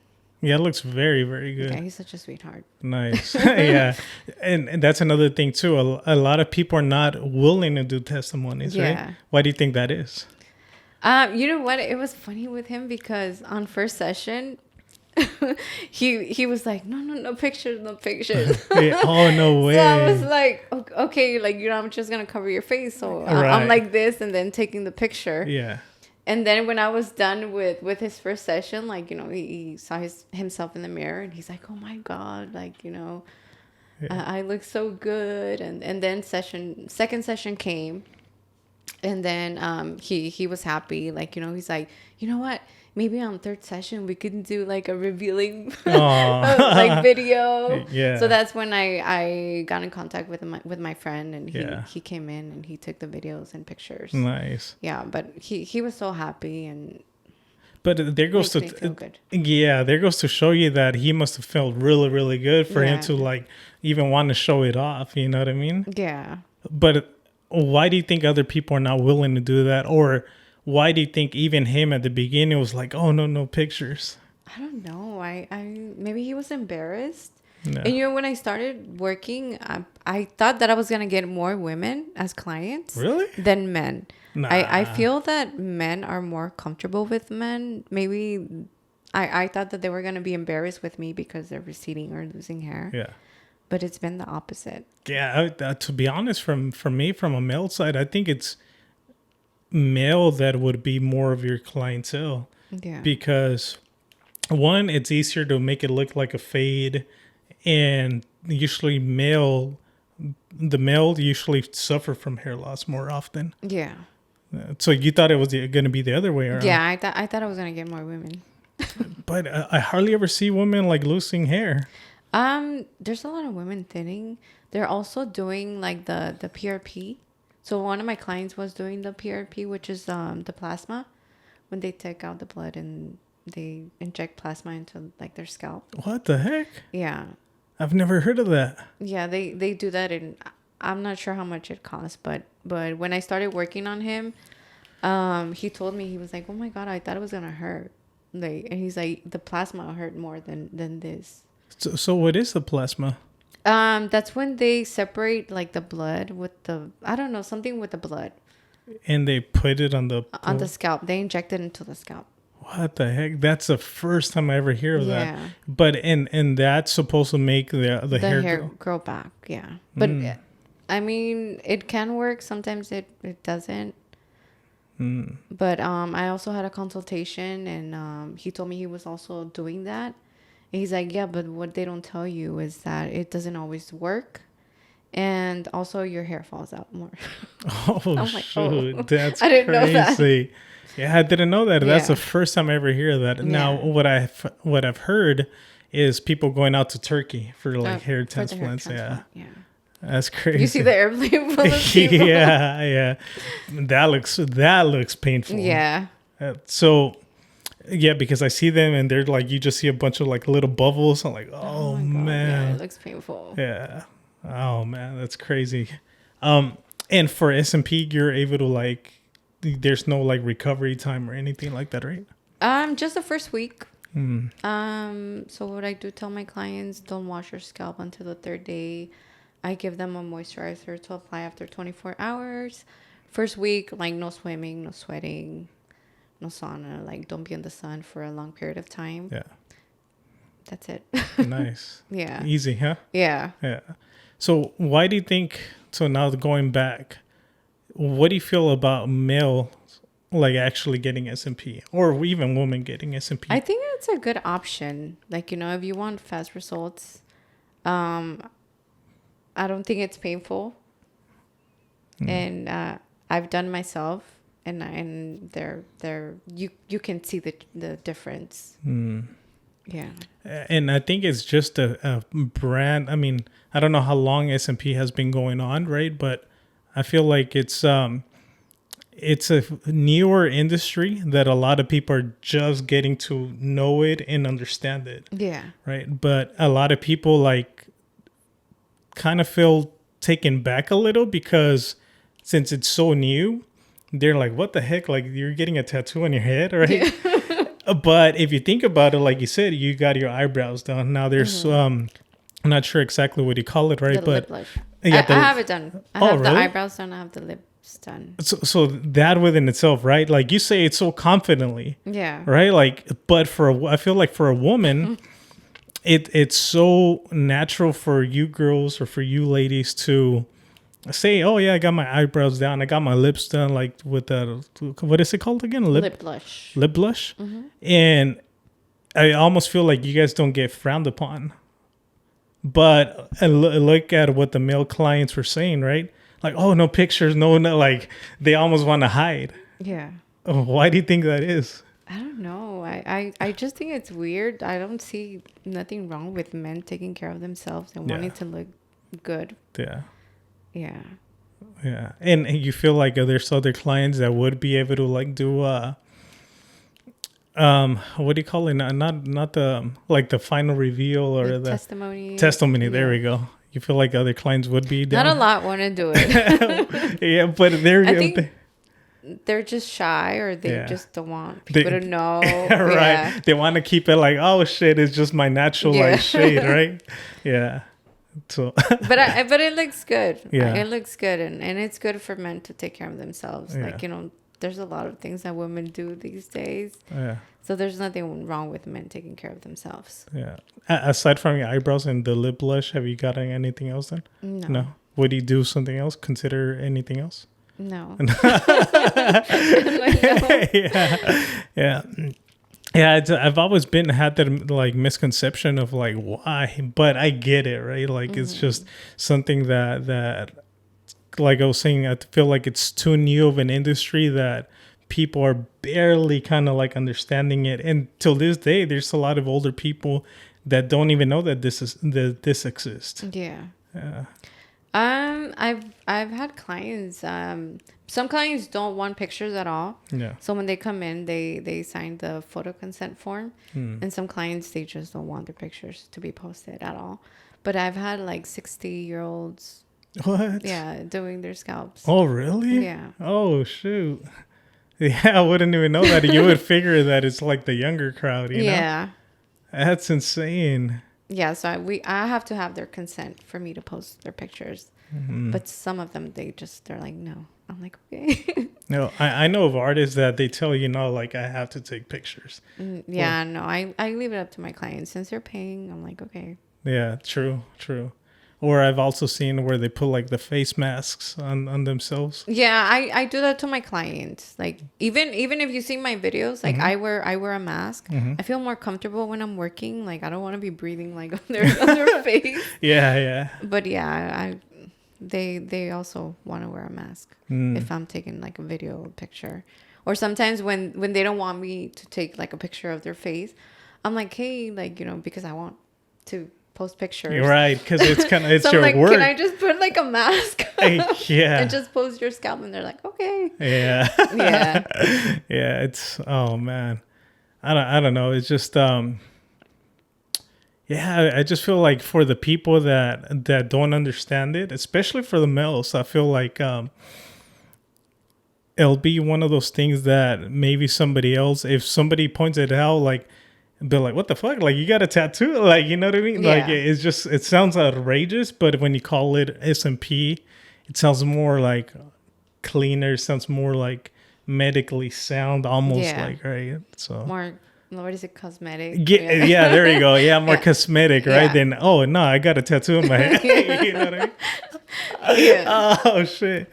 A: yeah, it looks very, very good.
B: yeah, he's such a sweetheart.
A: Nice. Yeah. And that's another thing too. A lot of people are not willing to do testimonies, right? Why do you think that is?
B: You know what? It was funny with him because on first session, he was like, no pictures, no pictures.
A: Yeah. Oh, no way.
B: So I was like, okay, like, I'm just going to cover your face. So I'm like this and then taking the picture.
A: Yeah.
B: And then when I was done with his first session, like, he saw himself in the mirror and he's like, oh my God, like, I look so good. And then second session came, and then he was happy. Like, he's like, you know what? Maybe on third session we could do like a revealing like video.
A: Yeah.
B: So that's when I got in contact with my friend, and he came in and he took the videos and pictures.
A: Nice.
B: Yeah, but he was so happy, and
A: but there goes to
B: feel good.
A: Yeah, there goes to show you that he must have felt really, really good for him to like even want to show it off. You know what I mean?
B: Yeah.
A: But why do you think other people are not willing to do that, or why do you think even him at the beginning was like, oh, no pictures?
B: I don't know. I maybe he was embarrassed.
A: No.
B: And when I started working, I thought that I was gonna get more women as clients,
A: really,
B: than men.
A: Nah.
B: I feel that men are more comfortable with men. Maybe I thought that they were gonna be embarrassed with me because they're receding or losing hair.
A: Yeah.
B: But it's been the opposite.
A: Yeah, to be honest, from me, from a male side, I think it's male that would be more of your clientele.
B: Yeah.
A: Because one, it's easier to make it look like a fade, and usually the male usually suffer from hair loss more often.
B: Yeah.
A: So you thought it was going to be the other way around?
B: Yeah, I thought I was gonna get more women.
A: But I hardly ever see women like losing hair.
B: There's a lot of women thinning. They're also doing like the PRP. So one of my clients was doing the PRP, which is the plasma, when they take out the blood and they inject plasma into like their scalp.
A: What the heck?
B: Yeah.
A: I've never heard of that.
B: Yeah, they do that, and I'm not sure how much it costs, but when I started working on him, he told me, he was like, oh my God, I thought it was gonna hurt. Like, and he's like, the plasma hurt more than this.
A: So what is the plasma?
B: That's when they separate like the blood with I don't know, something with the blood.
A: And they put it on the
B: scalp. They inject it into the scalp.
A: What the heck? That's the first time I ever hear of that. But and that's supposed to make the hair
B: grow back. Yeah. But I mean, it can work. Sometimes it doesn't. But I also had a consultation, and he told me he was also doing that. And he's like, yeah, but what they don't tell you is that it doesn't always work. And also your hair falls out more.
A: Oh,
B: I'm like,
A: shoot.
B: oh.
A: That's
B: I didn't know that.
A: crazy. Yeah, I didn't know that. That's
B: Yeah.
A: the first time I ever hear that. Now,
B: Yeah.
A: what I've heard is people going out to Turkey for like hair
B: For the hair
A: transplants.
B: transplant, yeah.
A: That's crazy.
B: You see the airplane full of people?
A: yeah. That looks painful.
B: Yeah.
A: So, yeah, because I see them and they're like, you just see a bunch of like little bubbles. I'm like, oh,
B: my God, yeah,
A: man.
B: it looks painful.
A: Yeah. Oh man, that's crazy. And for SMP, you're able to like, there's no like recovery time or anything like that, right?
B: Just the first week. So what I do tell my clients, don't wash your scalp until the third day. I give them a moisturizer to apply after 24 hours. First week, like no swimming, no sweating, no sauna. Like don't be in the sun for a long period of time.
A: Yeah.
B: That's it.
A: Nice.
B: Yeah.
A: Easy, huh?
B: Yeah.
A: Yeah. So why do you think, so now going back, what do you feel about male like actually getting SMP or even women getting SMP?
B: I think it's a good option. Like, if you want fast results, I don't think it's painful. And I've done myself, and you can see the difference. Yeah.
A: And I think it's just a brand. I mean, I don't know how long SMP has been going on, right? But I feel like it's a newer industry that a lot of people are just getting to know it and understand it.
B: Yeah.
A: Right. But a lot of people like kind of feel taken back a little because since it's so new, they're like, what the heck? Like you're getting a tattoo on your head, right? Yeah. But if you think about it, like you said, you got your eyebrows done. Now there's I'm not sure exactly what you call it, right?
B: The
A: But
B: lip blush.
A: yeah,
B: I have it done. I have the
A: really?
B: eyebrows done. I have the lips done.
A: So that within itself, right? Like you say it so confidently,
B: Yeah.
A: right? Like, but I feel like for a woman, it's so natural for you girls or for you ladies to say, oh yeah, I got my eyebrows down, I got my lips done, like with the, what is it called again?
B: Lip blush.
A: Lip blush. And I almost feel like you guys don't get frowned upon. But look at what the male clients were saying, right? Like, oh, no pictures, no, like they almost want to hide.
B: Yeah.
A: Why do you think that is?
B: I don't know. I just think it's weird. I don't see nothing wrong with men taking care of themselves and wanting to look good.
A: Yeah.
B: Yeah.
A: Yeah. And you feel like there's other clients that would be able to like do what do you call it? Not the like the final reveal or the testimony.
B: Yeah.
A: There we go. You feel like other clients would be down?
B: Not a lot want to do it.
A: Yeah, but
B: I think they're just shy, or they just don't want people to know.
A: Right. Yeah. They want to keep it like, oh shit, it's just my natural like shade, right? Yeah. So
B: but it looks good.
A: Yeah.
B: It looks good, and it's good for men to take care of themselves.
A: Yeah.
B: Like, there's a lot of things that women do these days.
A: Yeah.
B: So there's nothing wrong with men taking care of themselves.
A: Yeah. Aside from your eyebrows and the lip blush, have you got anything else then?
B: No.
A: Would you do something else? Consider anything else?
B: No.
A: Yeah. I've always had that like misconception of like why, but I get it, right? Like it's just something that like I was saying, I feel like it's too new of an industry that people are barely kind of like understanding it. And till this day, there's a lot of older people that don't even know that this exists.
B: Yeah.
A: Yeah.
B: I've had clients. Some clients don't want pictures at all.
A: Yeah.
B: So when they come in, they sign the photo consent form, and some clients, they just don't want their pictures to be posted at all. But I've had like 60-year-olds.
A: What?
B: Yeah, doing their scalps.
A: Oh, really?
B: Yeah.
A: Oh, shoot. Yeah, I wouldn't even know that. You would figure that it's like the younger crowd, you know?
B: Yeah.
A: That's insane.
B: Yeah, so I have to have their consent for me to post their pictures. But some of them, they're like, no. I'm like, okay.
A: No, I know of artists that they tell you, no, like I have to take pictures.
B: No, I leave it up to my clients. Since they're paying, I'm like, okay.
A: Yeah, true. Or I've also seen where they put like the face masks on themselves.
B: Yeah, I do that to my clients. Like even if you see my videos, like I wear a mask. I feel more comfortable when I'm working. Like I don't want to be breathing like on their face.
A: Yeah.
B: But yeah, they also want to wear a mask if I'm taking like a video or picture. Or sometimes when they don't want me to take like a picture of their face, I'm like, hey, like, you know, because I want to post pictures.
A: You're right, because it's
B: So
A: your
B: I'm like,
A: work.
B: can I just put like a mask
A: Yeah.
B: and just post your scalp? And they're like, okay.
A: Yeah.
B: Yeah.
A: Yeah, it's, oh man. I don't know. It's just yeah, I just feel like for the people that don't understand it, especially for the males, I feel like it'll be one of those things that maybe somebody else, if somebody points it out, like they're like, what the fuck? Like, you got a tattoo? Like, you know what I mean?
B: Yeah.
A: Like, it's just, it sounds outrageous, but when you call it SMP, it sounds more like cleaner, sounds more like medically sound, almost
B: Yeah.
A: like, right? So
B: More, what is it, cosmetic?
A: yeah, there you go. Yeah, more
B: Yeah.
A: cosmetic, right?
B: Yeah.
A: Then, oh, no, I got a tattoo in my head. You know what I mean?
B: Yeah.
A: Oh shit!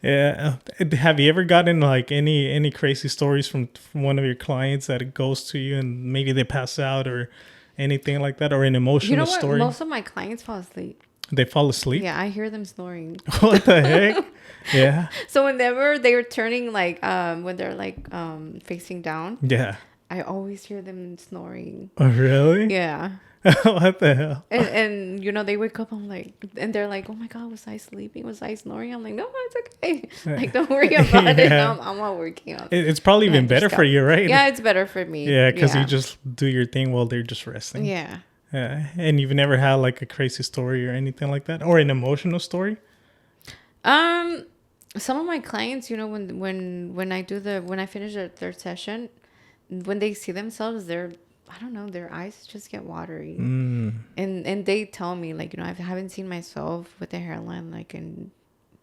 A: Yeah. Have you ever gotten like any crazy stories from one of your clients that it goes to you and maybe they pass out or anything like that, or an emotional
B: You know what?
A: story?
B: Most of my clients fall asleep.
A: They fall asleep.
B: Yeah, I hear them snoring.
A: What the heck? Yeah.
B: So whenever they're turning like when they're like facing down,
A: Yeah.
B: I always hear them snoring.
A: Oh really?
B: Yeah.
A: What the hell?
B: And you know, they wake up, I'm like, and they're like, oh my God, was I sleeping? Was I snoring? I'm like, no, it's okay. Like, don't worry about it.
A: Yeah.
B: I'm not working on it.
A: It's probably even better for you, right?
B: Yeah, it's better for me.
A: Yeah, because you just do your thing while they're just resting.
B: Yeah.
A: Yeah. And you've never had like a crazy story or anything like that, or an emotional story?
B: Some of my clients, you know, when I finish their third session, when they see themselves, I don't know, their eyes just get watery. And they tell me, like, you know, I haven't seen myself with the hairline like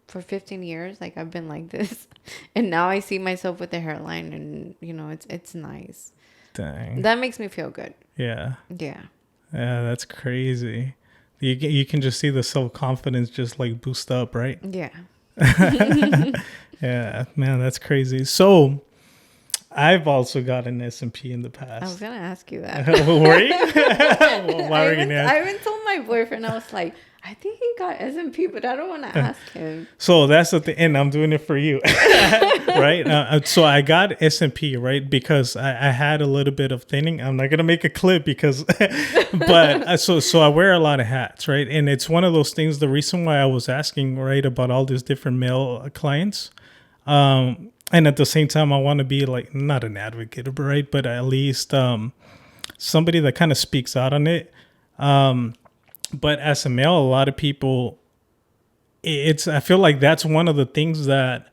B: for 15 years. Like, I've been like this. And now I see myself with the hairline, and, you know, it's nice.
A: Dang.
B: That makes me feel good.
A: Yeah.
B: Yeah.
A: Yeah, that's crazy. You can just see the self-confidence just like boost up, right?
B: Yeah.
A: Yeah, man, that's crazy. So I've also got an SMP in the
B: I was
A: past.
B: going to ask you that.
A: Were you? Why were you gonna
B: I
A: ask?
B: even told my boyfriend, I was like, I think he got SMP, but I don't want to ask him.
A: So that's the thing, and I'm doing it for you, right? So I got SMP, right, because I had a little bit of thinning. I'm not gonna make a clip because, but so I wear a lot of hats, right? And it's one of those things. The reason why I was asking, right, about all these different male clients, and at the same time, I want to be like not an advocate, right, but at least somebody that kind of speaks out on it. But as a male, a lot of people, I feel like that's one of the things that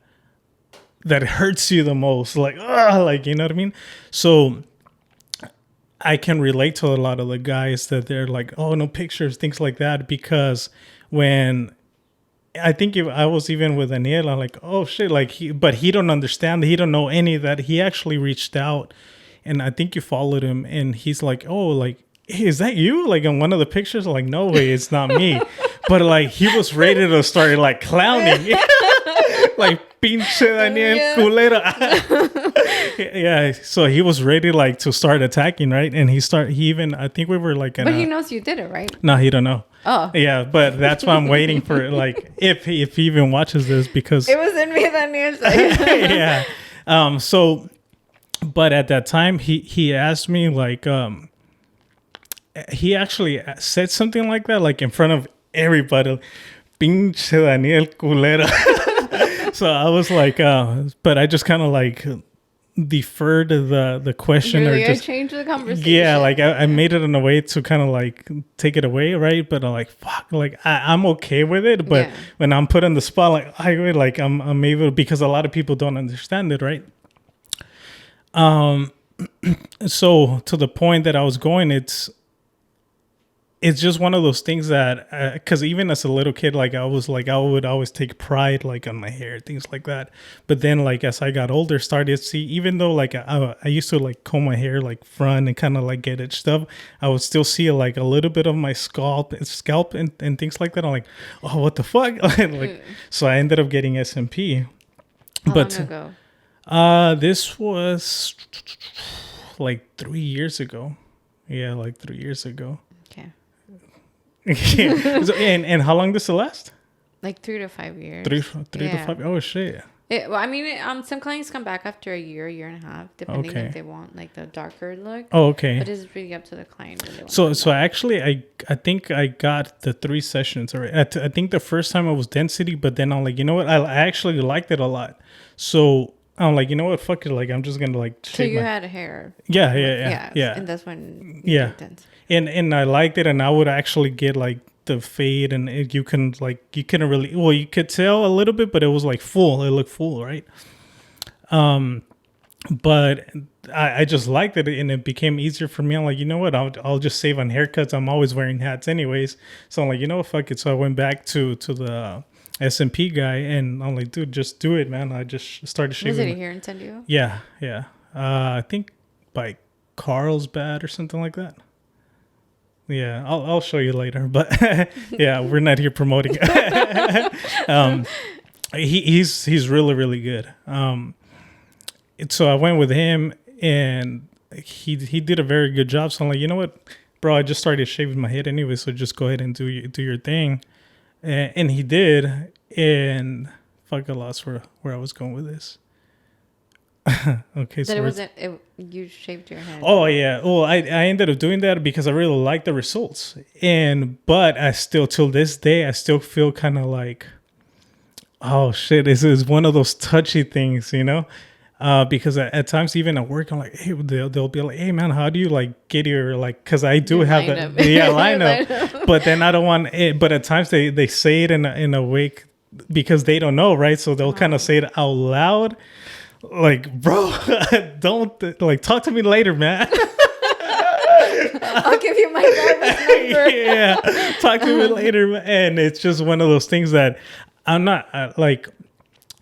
A: hurts you the most. Like, like, you know what I mean? So I can relate to a lot of the guys that they're like, oh, no pictures, things like that. Because when I think if I was even with Daniel, I'm like, oh shit, like but he don't understand. He don't know any of that. He actually reached out, and I think you followed him, and he's like, oh, like, hey, is that you? Like in one of the pictures, like, no way, it's not me. But like he was ready to start like clowning. Like, pinche Daniel culero. Yeah, so he was ready like to start attacking, right? And he even, I think we were like
B: But he knows you did it, right?
A: No, he don't know.
B: Oh.
A: Yeah, but that's why I'm waiting for like if he even watches this, because
B: It was in me, Daniel.
A: yeah. So but at that time he asked me like he actually said something like that, like in front of everybody, pinche Daniel culero. So I was like, but I just kind of like deferred the question,
B: Really,
A: or just
B: changed the conversation.
A: yeah, like I made it in a way to kind of like take it away, right? But I'm like, fuck, like I'm okay with it, but
B: Yeah.
A: when I'm put in the spot, like I'm able, because a lot of people don't understand it, right? So to the point that I was going, it's it's just one of those things that, because even as a little kid, like I would always take pride like on my hair, things like that. But then like as I got older, started to see, even though like I used to like comb my hair like front and kind of like get it stuff, I would still see like a little bit of my scalp and things like that. I'm like, oh, what the fuck? Like, so I ended up getting SMP.
B: How
A: But
B: long ago?
A: this was like 3 years ago. Yeah, like 3 years ago.
B: Okay.
A: Yeah. So, and how long does it last?
B: Like 3 to 5 years.
A: Three
B: Yeah.
A: to 5. Oh shit.
B: Well, I mean, some clients come back after a year and a half, depending
A: Okay.
B: if they want like the darker look.
A: Oh, okay.
B: But it's really up to the client. When they want
A: So actually, I think I got the 3 sessions already. I think the first time it was density, but then I'm like, you know what? I actually liked it a lot. So I'm like, you know what? Fuck it. Like I'm just gonna like.
B: So you had hair.
A: Yeah.
B: And that's when. You
A: Yeah.
B: did dance.
A: And I liked it, and I would actually get like the fade, and you couldn't really, well, you could tell a little bit, but it was like full. It looked full, right? But I just liked it, and it became easier for me. I'm like, you know what? I'll just save on haircuts. I'm always wearing hats anyways, so I'm like, you know what? Fuck it. So I went back to the SMP guy, and I'm like, dude, just do it, man. I just started shaving.
B: Was it here in San Diego?
A: Yeah. I think by Carlsbad or something like that. Yeah, I'll show you later, but yeah, we're not here promoting. He's really, really good. So I went with him, and he did a very good job. So I'm like, you know what, bro, I just started shaving my head anyway, so just go ahead and do your thing. And he did, and fuck, I lost where I was going with this. Okay,
B: That it wasn't. You shaved your head.
A: Oh yeah. Well, I ended up doing that because I really liked the results, but I still, till this day, I still feel kind of like, oh shit, this is one of those touchy things, you know. Because at times, even at work, I'm like, hey, they'll be like, hey man, how do you like get your like? Because I do have
B: lineup.
A: that, yeah, lineup. But then I don't want it. But at times they say it in a way because they don't know, right? So they'll kind of say it out loud. Like, bro, don't like talk to me later, man.
B: I'll give you my driver's number.
A: Yeah, talk to me later. And it's just one of those things that I'm not like.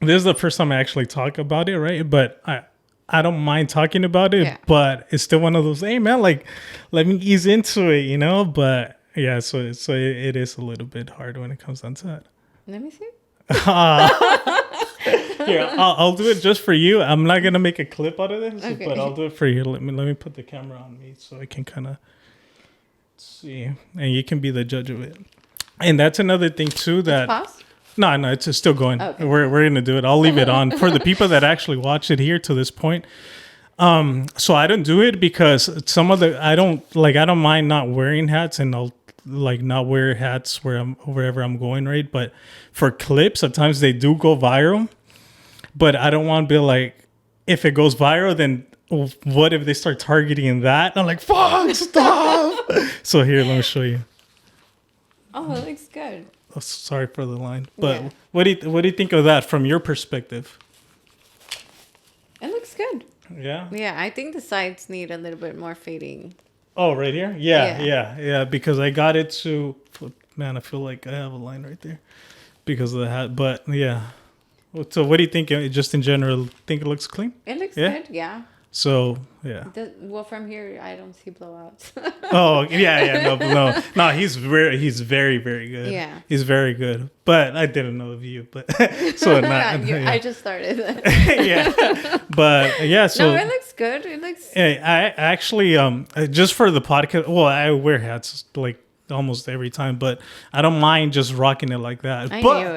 A: This is the first time I actually talk about it, right? But I don't mind talking about it, but it's still one of those. Hey, man, like let me ease into it, you know. But yeah, so it is a little bit hard when it comes down to that.
B: Let me see.
A: Here, I'll do it just for you. I'm not gonna make a clip out of this,
B: Okay.
A: but I'll do it for you. Let me put the camera on me so I can kind of see, and you can be the judge of it. And that's another thing too that
B: Pause?
A: no, it's still going.
B: Okay.
A: We're gonna do it. I'll leave it on for the people that actually watch it here to this point. So I don't do it because I don't mind not wearing hats, and I'll like not wear hats wherever I'm going, right? But for clips, at times they do go viral. But I don't want to be like, if it goes viral, then what if they start targeting that? I'm like, fuck, stop. So here, let me show you.
B: Oh, it looks good.
A: Oh, sorry for the line, but
B: Yeah.
A: what do you think of that from your perspective?
B: It looks good.
A: Yeah.
B: Yeah, I think the sides need a little bit more fading.
A: Oh, right here. Yeah. Because I got it to. Man, I feel like I have a line right there because of the hat. But yeah. So what do you think? Just in general, think it looks clean?
B: It looks
A: Yeah?
B: good, yeah.
A: So yeah.
B: Well, from here, I don't see blowouts.
A: Oh yeah. No. He's very very good.
B: Yeah.
A: He's very good. But I didn't know of you. But so not. Yeah.
B: I just started.
A: Yeah. But yeah. So
B: No, it looks good. It looks.
A: I actually just for the podcast. Well, I wear hats like almost every time, but I don't mind just rocking it like that.
B: I
A: But
B: knew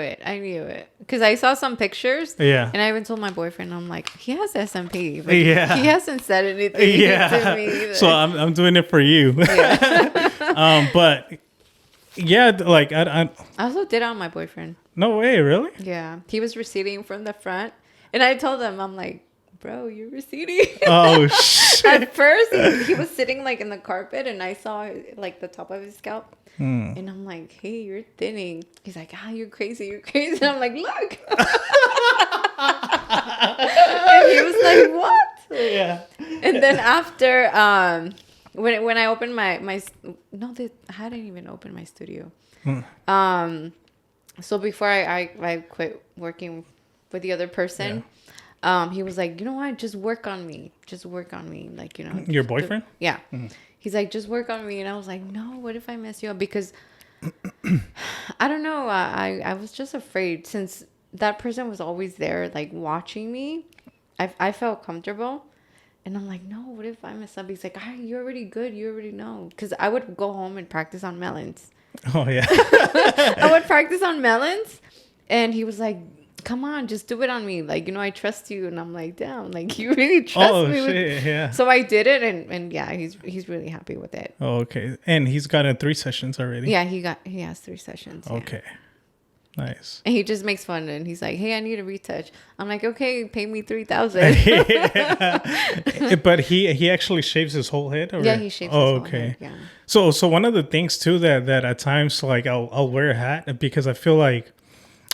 B: it. Because I saw some pictures.
A: Yeah.
B: And I even told my boyfriend, I'm like, he has SMP. But
A: Yeah.
B: He hasn't said anything to
A: yeah.
B: me either.
A: So I'm doing it for you. But yeah, like I
B: also did it on my boyfriend.
A: no way, really?
B: Yeah. He was receding from the front. And I told him, I'm like, bro, you're receding.
A: Oh shit.
B: At first, he was sitting like in the carpet, and I saw like the top of his scalp, and I'm like, "Hey, you're thinning." He's like, "Ah, you're crazy." And I'm like, "Look," and he was like, "What?"
A: Yeah.
B: And then after, when I opened my no, I hadn't even opened my studio.
A: Mm.
B: So before I quit working with the other person, he was like, you know what, just work on me, like, you know.
A: Your boyfriend?
B: Yeah. He's like, just work on me. And I was like, no, what if I mess you up? Because I don't know, I was just afraid, since that person was always there, like, watching me. I felt comfortable. And I'm like, no, what if I mess up? He's like, you're already good, you already know. Because I would go home and practice on melons.
A: Oh, yeah.
B: I would practice on melons, and he was like, come on, just do it on me, like, you know, I trust you. And I'm like, damn, like, you really trust me.
A: Shit, yeah.
B: So I did it, and yeah, he's really happy with it.
A: Oh, okay. And he's gotten 3 sessions already.
B: Yeah, he has 3 sessions. Yeah.
A: Okay. Nice.
B: And he just makes fun, and he's like, hey, I need a retouch. I'm like, okay, pay me $3,000.
A: Yeah. But he actually shaves his whole head? Or?
B: Yeah, he shaves his whole head, yeah.
A: So one of the things too that at times, like, I'll wear a hat because I feel like,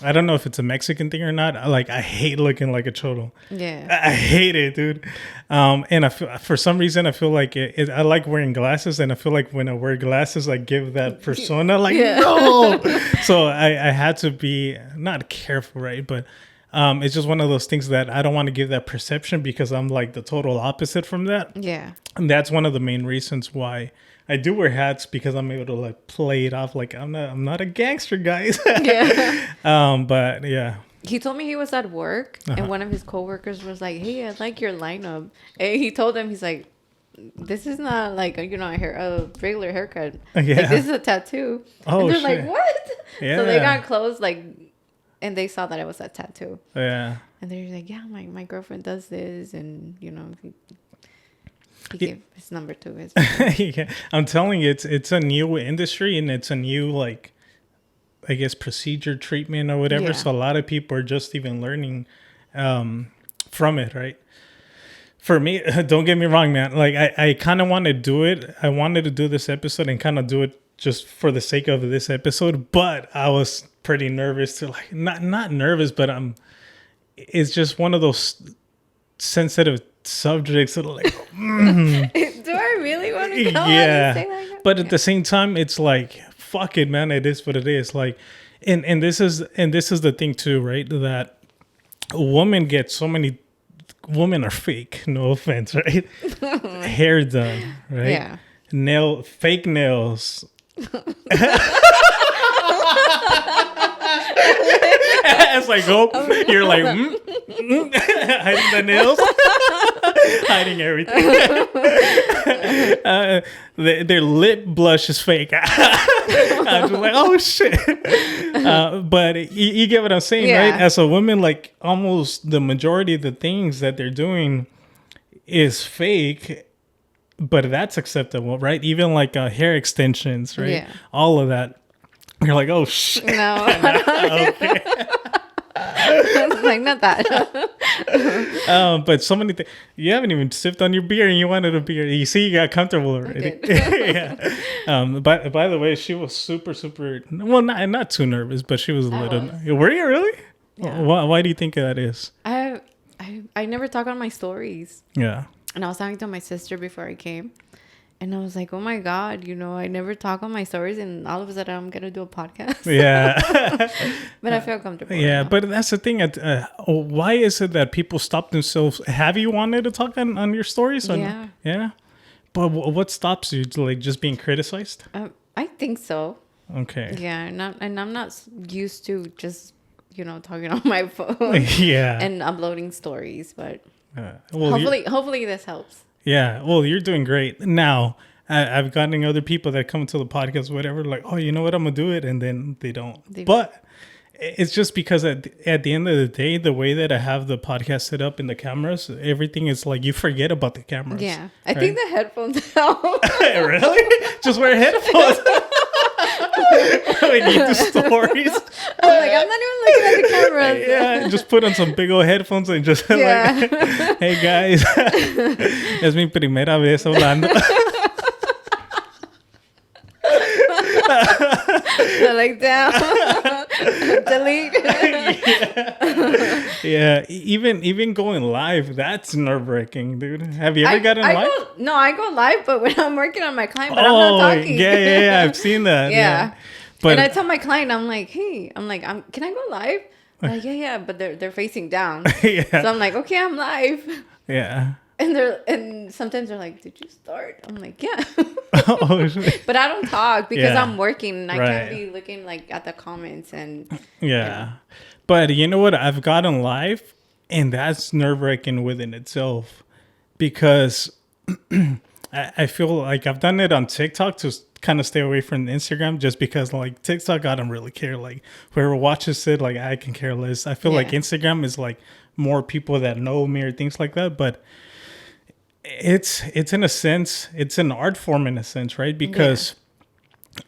A: I don't know if it's a Mexican thing or not. Like, I hate looking like a cholo.
B: Yeah.
A: I hate it, dude. And I feel, for some reason, I feel like I like wearing glasses, and I feel like when I wear glasses, I give that persona, like, no. So I had to be not careful, right? But it's just one of those things that I don't want to give that perception, because I'm like the total opposite from that.
B: Yeah.
A: And that's one of the main reasons why I do wear hats, because I'm able to, like, play it off like I'm not a gangster, guys.
B: Yeah.
A: But yeah.
B: He told me he was at work, and one of his coworkers was like, hey, I like your lineup. And he told him, he's like, this is not like, you know, a regular haircut.
A: Yeah.
B: Like, this is a tattoo.
A: Oh,
B: and they're
A: shit.
B: like, what?
A: Yeah.
B: So they got close, like, and they saw that it was a tattoo.
A: Yeah.
B: And they're like, yeah, my girlfriend does this. And, you know, he gave his number to his
A: Yeah. I'm telling you, it's a new industry, and it's a new, like, I guess, procedure, treatment, or whatever.
B: Yeah.
A: So a lot of people are just even learning from it, right? For me, don't get me wrong, man. Like, I kind of want to do it. I wanted to do this episode and kind of do it just for the sake of this episode, but I was pretty nervous to, like, not nervous, but it's just one of those sensitive subjects that are like,
B: Do I really want to go and say that?
A: But at the same time, it's like, fuck it, man. It is what it is. Like, and this is the thing too, right? That women are fake. No offense, right? Hair done, right?
B: Yeah.
A: Fake nails. It's like, oh, you're like, hiding the nails, hiding everything. Their lip blush is fake. I'm just like, oh shit. But you get what I'm saying, right? As a woman, like, almost the majority of the things that they're doing is fake, but that's acceptable, right? Even like hair extensions, right?
B: Yeah.
A: All of that. You're like, oh shit.
B: No.
A: Okay.
B: Like, not that.
A: But so many things. You haven't even sipped on your beer, and you wanted a beer. You see, you got comfortable already. Yeah. By the way, she was super, well, not too nervous, but she was a little. Were you really?
B: Yeah.
A: Why do you think that is?
B: I never talk on my stories.
A: Yeah.
B: And I was talking to my sister before I came. And I was like, oh my God, you know, I never talk on my stories, and all of a sudden I'm going to do a podcast.
A: Yeah.
B: But I feel comfortable.
A: Yeah,
B: now.
A: but that's the thing. Why is it that people stop themselves? Have you wanted to talk on your stories?
B: Yeah.
A: Yeah? But what stops you? Like, just being criticized?
B: I think so.
A: Okay.
B: Yeah, and I'm not used to just, you know, talking on my phone.
A: Yeah.
B: And uploading stories, but
A: well,
B: hopefully this helps.
A: Yeah, well, you're doing great. Now, I've gotten other people that come to the podcast, whatever, like, oh, you know what, I'm going to do it, and then they don't. But it's just because at the end of the day, the way that I have the podcast set up in the cameras, everything is like, you forget about the cameras.
B: Yeah, I think the headphones help.
A: Really? Just wear headphones. When you do stories.
B: I'm like, I'm not even looking at the cameras.
A: Yeah, just put on some big old headphones and just like, hey guys, es mi primera vez hablando.
B: They're like, damn. Delete.
A: Yeah, even going live, that's nerve-wracking, dude. Have you ever gotten live?
B: I go live, but when I'm working on my client, but I'm not talking.
A: yeah, I've seen that.
B: Yeah.
A: But
B: And I tell my client, I'm like, hey, can I go live? I'm like, yeah, but they're facing down.
A: yeah,
B: So I'm like, okay, I'm live.
A: yeah.
B: And sometimes they're like, did you start? I'm like, yeah.
A: Oh, shit.
B: But I don't talk because
A: Yeah.
B: I'm working and I
A: Right.
B: can't be looking like at the comments and
A: Yeah. But you know what? I've gotten live, and that's nerve-wracking within itself, because I feel like I've done it on TikTok to kind of stay away from Instagram, just because like TikTok, I don't really care. Like whoever watches it, like I can care less. I feel like
B: Yeah.
A: Instagram is like more people that know me or things like that. But it's in a sense, it's an art form in a sense, right? Because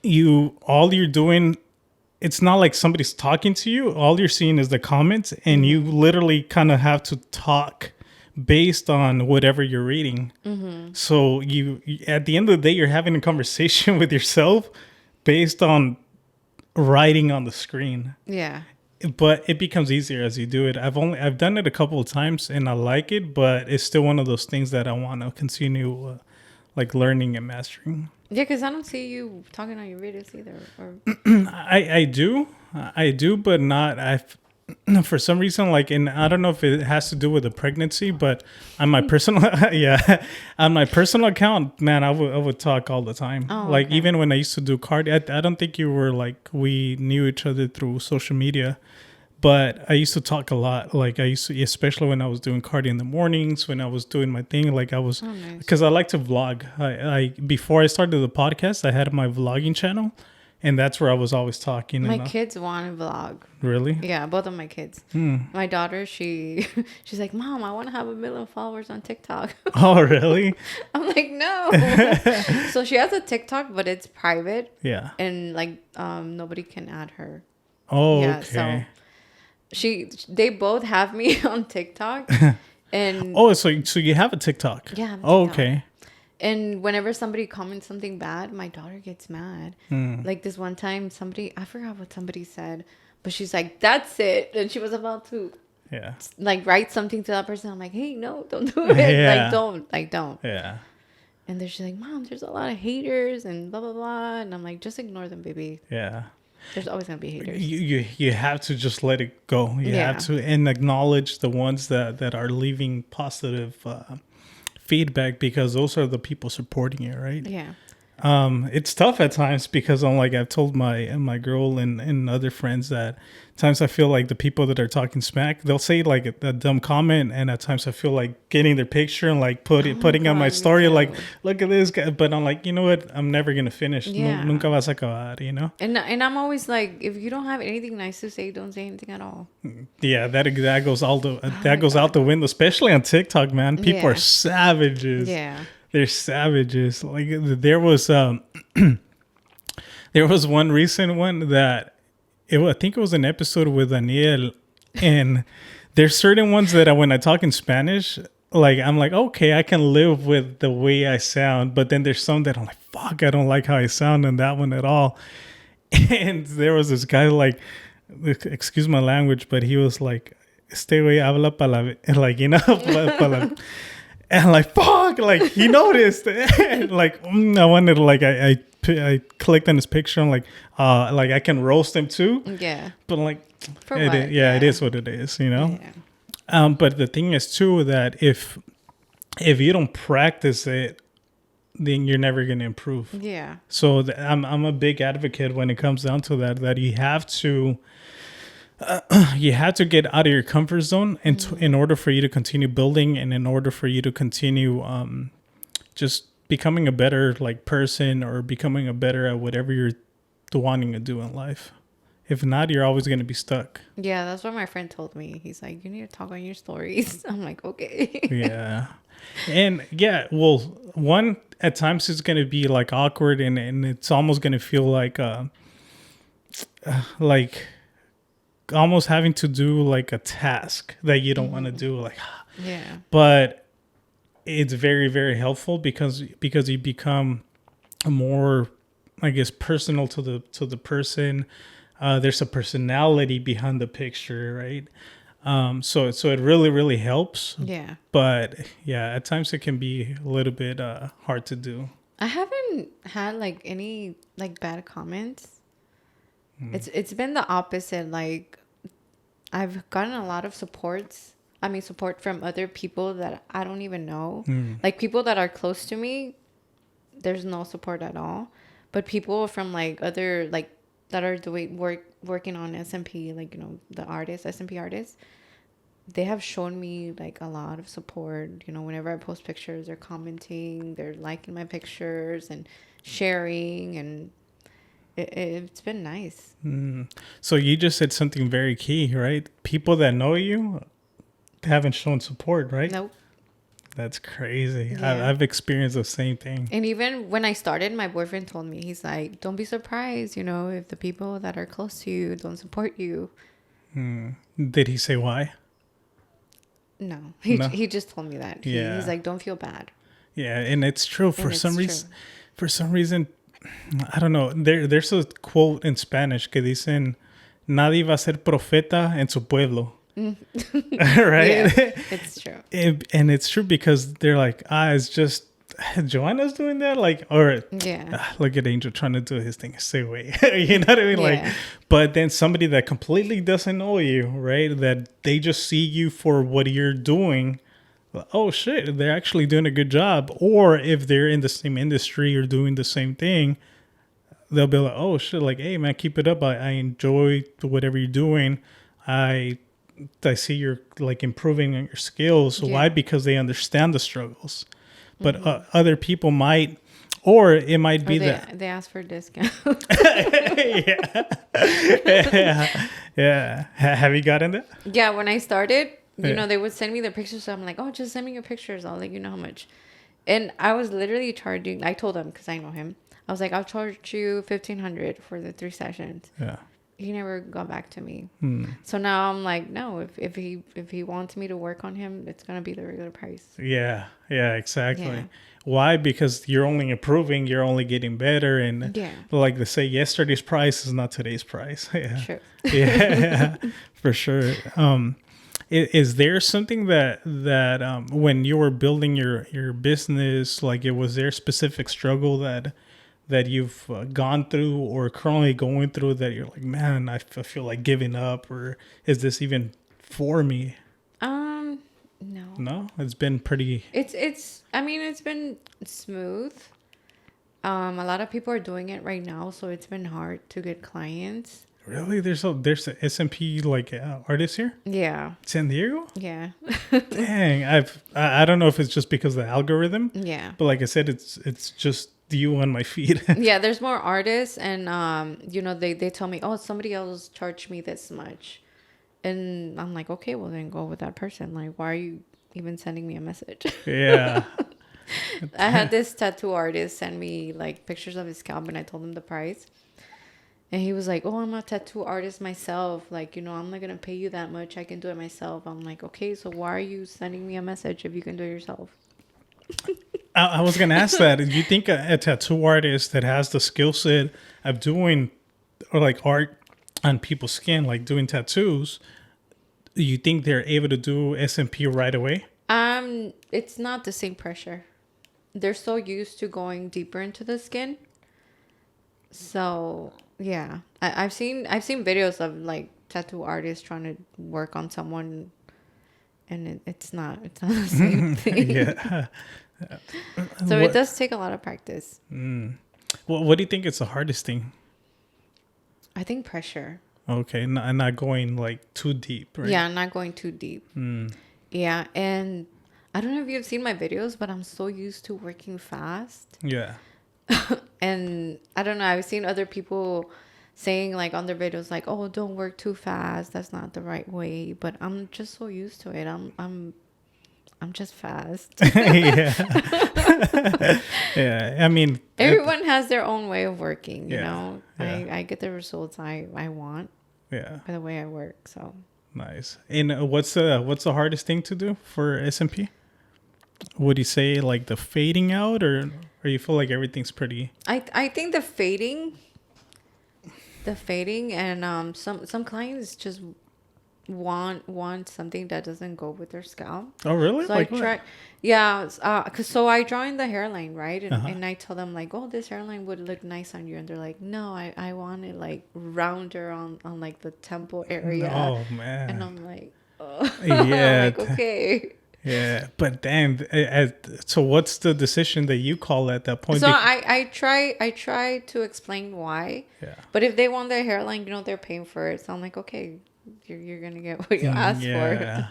A: all you're doing, it's not like somebody's talking to you. All you're seeing is the comments, and you literally kind of have to talk based on whatever you're reading. So you at the end of the day, you're having a conversation with yourself based on writing on the screen.
B: yeah.
A: But it becomes easier as you do it. I've done it a couple of times and I like it, but it's still one of those things that I want to continue like learning and mastering.
B: Yeah, because I don't see you talking on your videos either. Or
A: I do, but not. For some reason, like, and I don't know if it has to do with the pregnancy, but on my personal, on my personal account, man, I would talk all the time.
B: Oh,
A: like
B: okay.
A: even when I used to do cardio, I don't think you were like, we knew each other through social media, but I used to talk a lot. Like I used to, especially when I was doing cardio in the mornings, when I was doing my thing, like I was,
B: nice.
A: because I like to vlog. I before I started the podcast, I had my vlogging channel. And that's where I was always talking.
B: my kids want to vlog.
A: Really?
B: Yeah, both of my kids. My daughter, she's like, Mom, I want to have 1 million followers on TikTok.
A: Oh, really?
B: I'm like, no. So she has a TikTok, but it's private.
A: Yeah.
B: And like nobody can add her.
A: Oh,
B: Yeah,
A: okay.
B: so they both have me on TikTok. And
A: Oh, so you have a TikTok?
B: Yeah, I have a
A: Oh,
B: TikTok.
A: okay.
B: and whenever somebody comments something bad, my daughter gets mad.
A: Hmm.
B: Like this one time, I forgot what somebody said, but she's like, "That's it," and she was about to
A: Yeah.
B: like write something to that person. I'm like, "Hey, no, don't do it.
A: Yeah.
B: Don't."
A: Yeah.
B: And then she's like, "Mom, there's a lot of haters and blah blah blah," and I'm like, "Just ignore them, baby.
A: Yeah.
B: There's always gonna be haters."
A: You have to just let it go. You
B: Yeah.
A: have to, and acknowledge the ones that are leaving positive feedback, because those are the people supporting you, right?
B: Yeah.
A: It's tough at times, because I'm like, I've told my girl and other friends that times I feel like the people that are talking smack, they'll say like a dumb comment, and at times I feel like getting their picture and like putting on my
B: God, me
A: story,
B: too.
A: like, look at this guy. But I'm like, you know what? I'm never gonna finish.
B: Yeah.
A: Nunca vas a acabar, you know?
B: And I'm always like, if you don't have anything nice to say, don't say anything at all.
A: Yeah, that goes out the window, especially on TikTok, man. People
B: Yeah.
A: are savages.
B: Yeah.
A: They're savages. Like there was there was one recent one that I think it was an episode with Daniel, and there's certain ones that when I talk in Spanish, like I'm like, okay, I can live with the way I sound, but then there's some that I'm like, fuck, I don't like how I sound in that one at all. And there was this guy, like, excuse my language, but he was like, "Este güey habla pa la," like, you know, pa la. And I'm like, fuck, like he noticed. Like I wanted to, like, I clicked on his picture. I'm like I can roast him too.
B: Yeah.
A: But like,
B: For
A: it
B: what?
A: is, it is what it is, you know.
B: Yeah.
A: But the thing is too that if you don't practice it, then you're never gonna improve.
B: Yeah.
A: So I'm a big advocate when it comes down to that you have to. You have to get out of your comfort zone in order for you to continue building, and in order for you to continue just becoming a better like person, or becoming a better at whatever you're wanting to do in life. If not, you're always going to be stuck.
B: Yeah, that's what my friend told me. He's like, you need to talk on your stories. I'm like, okay.
A: Yeah. And yeah, well, one, at times it's going to be like awkward, and it's almost going to feel like almost having to do like a task that you don't want to do, like,
B: Yeah.
A: but it's very, very helpful because you become more, I guess, personal to the person. There's a personality behind the picture, right? So it really helps.
B: Yeah.
A: But yeah, at times it can be a little bit hard to do.
B: I haven't had like any like bad comments. It's been the opposite. Like I've gotten a lot of support from other people that I don't even know. Like people that are close to me, there's no support at all. But people from like other like that are working on SMP, like, you know, the artists, SMP artists, they have shown me like a lot of support. You know, whenever I post pictures, they're commenting, they're liking my pictures and sharing, and it's been nice.
A: So you just said something very key, right? People that know you haven't shown support, right?
B: Nope.
A: That's crazy.
B: Yeah.
A: I've experienced the same thing.
B: And even when I started, my boyfriend told me, he's like, don't be surprised, you know, if the people that are close to you don't support you.
A: Did he say why?
B: No.
A: No?
B: He just told me that.
A: Yeah.
B: He's like, don't feel bad.
A: Yeah, and it's true. For
B: And
A: some
B: it's
A: reason, I don't know. There's a quote in Spanish que dicen, "Nadie va a ser profeta en su pueblo." Right?
B: Yeah, it's true.
A: And it's true because they're like, it's just Joanna's doing that, like, or
B: Yeah.
A: look at Angel trying to do his thing. Stay away. You know what I mean? Like,
B: Yeah.
A: but then somebody that completely doesn't know you, right? That they just see you for what you're doing. Oh shit, they're actually doing a good job. Or if they're in the same industry or doing the same thing, they'll be like, oh shit, like, hey man, keep it up. I enjoy whatever you're doing. I see you're like improving on your skills.
B: Yeah.
A: Why? Because they understand the struggles. But other people might, or it might be that
B: They ask for a discount.
A: yeah. Have you gotten that?
B: Yeah, when I started, you
A: Yeah.
B: know, they would send me the pictures. So I'm like, oh, just send me your pictures. I'll let you know how much. And I was literally charging. I told him, because I know him. I was like, I'll charge you $1,500 for the 3 sessions.
A: Yeah.
B: He never got back to me. So now I'm like, no, if he wants me to work on him, it's gonna be the regular price.
A: Yeah, exactly.
B: Yeah.
A: Why? Because you're only improving, you're only getting better, and
B: Yeah.
A: like they say, yesterday's price is not today's price. Yeah,
B: Sure.
A: yeah, for sure. Is there something that when you were building your business, like was there a specific struggle that you've gone through or currently going through that you're like, man, I feel like giving up, or is this even for me?
B: No.
A: No, it's been pretty.
B: I mean, it's been smooth. A lot of people are doing it right now, so it's been hard to get clients.
A: Really? There's a SMP like artist here?
B: Yeah.
A: San Diego?
B: Yeah.
A: Dang, I don't know if it's just because of the algorithm,
B: Yeah.
A: but like I said, it's just you on my feed.
B: Yeah, there's more artists, and you know, they tell me, oh, somebody else charged me this much, and I'm like, okay, well then go with that person. Like, why are you even sending me a message?
A: Yeah.
B: I had this tattoo artist send me like pictures of his scalp, and I told him the price, and he was like, oh, I'm a tattoo artist myself, like, you know, I'm not gonna pay you that much, I can do it myself. I'm like, okay, so why are you sending me a message if you can do it yourself?
A: I was gonna ask that. Do you think a tattoo artist that has the skill set of doing or like art on people's skin, like doing tattoos, do you think they're able to do SMP right away?
B: It's not the same pressure. They're so used to going deeper into the skin. So yeah, I've seen videos of like tattoo artists trying to work on someone, and it's not the same thing.
A: Yeah.
B: So it does take a lot of practice.
A: Well, what do you think is the hardest thing?
B: I think pressure.
A: Okay, not going like too deep, right?
B: Yeah, not going too deep. Yeah, and I don't know if you've seen my videos, but I'm so used to working fast.
A: Yeah.
B: And I don't know, I've seen other people saying like on their videos like, oh, don't work too fast, that's not the right way. But I'm just so used to it. I'm just fast.
A: Yeah. Yeah. I mean,
B: Everyone has their own way of working, you
A: Yeah,
B: know.
A: yeah.
B: I get the results I want
A: yeah.
B: by the way I work. So
A: Nice. And what's the hardest thing to do for SMP? Would you say like the fading out, or you feel like everything's pretty?
B: I think the fading, the fading, and some clients just want something that doesn't go with their scalp.
A: Oh, really?
B: So
A: Like
B: I
A: what?
B: try, yeah, cause so I draw in the hairline, right?
A: Uh-huh.
B: And I tell them like, oh, this hairline would look nice on you, and they're like, no, I want it like rounder on like the temple area.
A: Oh man.
B: And I'm like, oh,
A: Yeah.
B: I'm like, okay.
A: Yeah, but damn. So what's the decision that you call at that point?
B: So I try to explain why.
A: Yeah.
B: But if they want their hairline, they're paying for it. So I'm like, okay, you're gonna get what you asked for.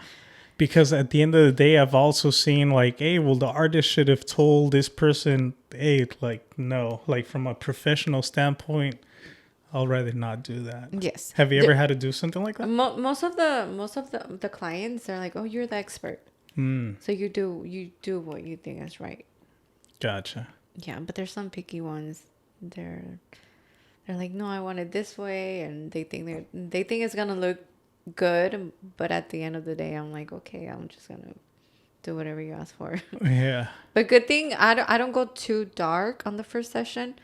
A: Because at the end of the day, I've also seen like, hey, well, the artist should have told this person, hey, like, no, like from a professional standpoint, I'll rather not do that.
B: Yes.
A: Have you ever had to do something like that?
B: Most of the clients, they're like, oh, you're the expert. So you do what you think is right.
A: Gotcha.
B: Yeah, but there's some picky ones. They're like, no, I want it this way, and they think it's gonna look good, but at the end of the day, I'm like, okay, I'm just gonna do whatever you ask for.
A: Yeah.
B: But good thing I don't go too dark on the first session,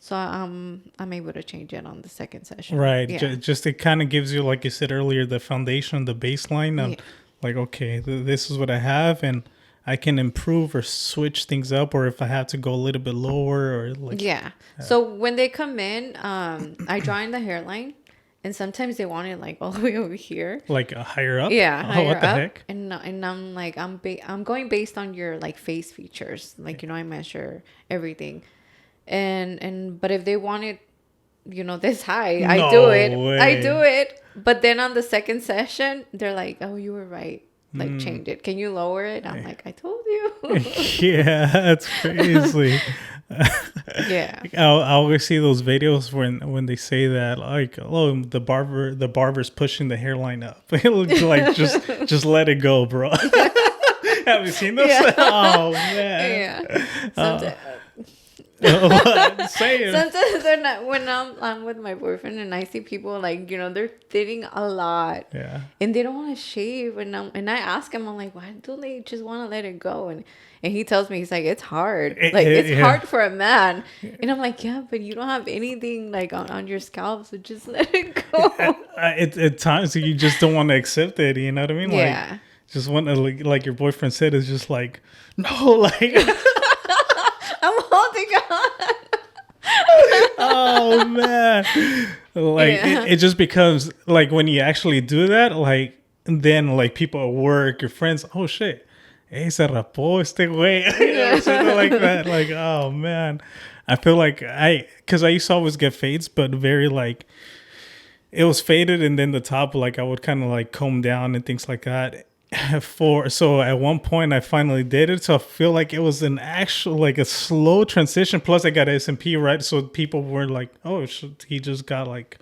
B: so I'm able to change it on the second session.
A: Right.
B: Yeah.
A: Just it kind of gives you, like you said earlier, the foundation, the baseline of like, okay, this is what I have, and I can improve or switch things up, or if I have to go a little bit lower or like.
B: Yeah. So when they come in, I draw in the hairline, and sometimes they want it like all the way over here.
A: Like higher up.
B: Yeah,
A: Oh,
B: higher
A: what the
B: up.
A: heck?
B: And I'm like, I'm going based on your like face features. Like, I measure everything. But if they want it, this high, I do it.
A: way.
B: I do it. But then on the second session, they're like, oh, you were right. Like, change it. Can you lower it? I'm like, I told you.
A: Yeah, that's crazy.
B: Yeah.
A: I always see those videos when they say that, like, oh, the barber's pushing the hairline up. It looks like just let it go, bro. Have you seen those?
B: Yeah.
A: Oh man.
B: Yeah. Sometimes,
A: Say it.
B: sometimes they're not, when I'm with my boyfriend and I see people like, they're thinning a lot.
A: Yeah.
B: And they don't want to shave, and I ask him, I'm like, why don't they just want to let it go? And he tells me, he's like, it's hard. Like, it's hard for a man. And I'm like, yeah, but you don't have anything like on your scalp, so just let it go.
A: At times you just don't want to accept it. You know what I mean?
B: Yeah.
A: Like, just want to, like your boyfriend said, is just like, no, like.
B: I'm holding on.
A: Oh man, like
B: Yeah.
A: it just becomes like when you actually do that, like then like people at work, your friends, oh shit, hey, se rapó este güey, something like that. Like, oh man, I feel like because I used to always get fades, but very like it was faded, and then the top, like I would kind of like comb down and things like that. So at one point I finally did it, so I feel like it was an actual like a slow transition, plus I got SMP, right? So people were like, oh, he just got like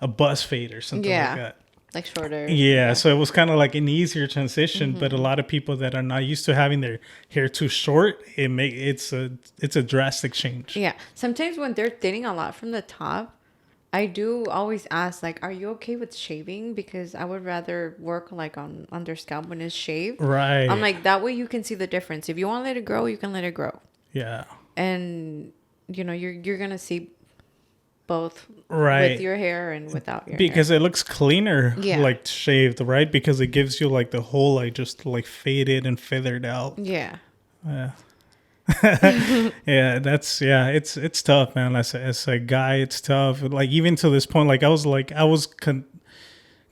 A: a buzz fade or something like that,
B: like shorter.
A: yeah. So it was kind of like an easier transition, but a lot of people that are not used to having their hair too short, it's a drastic change.
B: Yeah. Sometimes when they're thinning a lot from the top, I do always ask, like, are you okay with shaving? Because I would rather work like on their scalp when it's shaved.
A: Right.
B: I'm like, that way you can see the difference. If you want to let it grow, you can let it grow.
A: Yeah.
B: And you're gonna see both
A: Right.
B: with your hair and without your
A: because
B: hair.
A: it looks cleaner,
B: Yeah.
A: like shaved, right? Because it gives you like the whole like just like faded and feathered out.
B: Yeah.
A: Yeah. It's tough, man. As a guy, it's tough. Like even to this point, like I was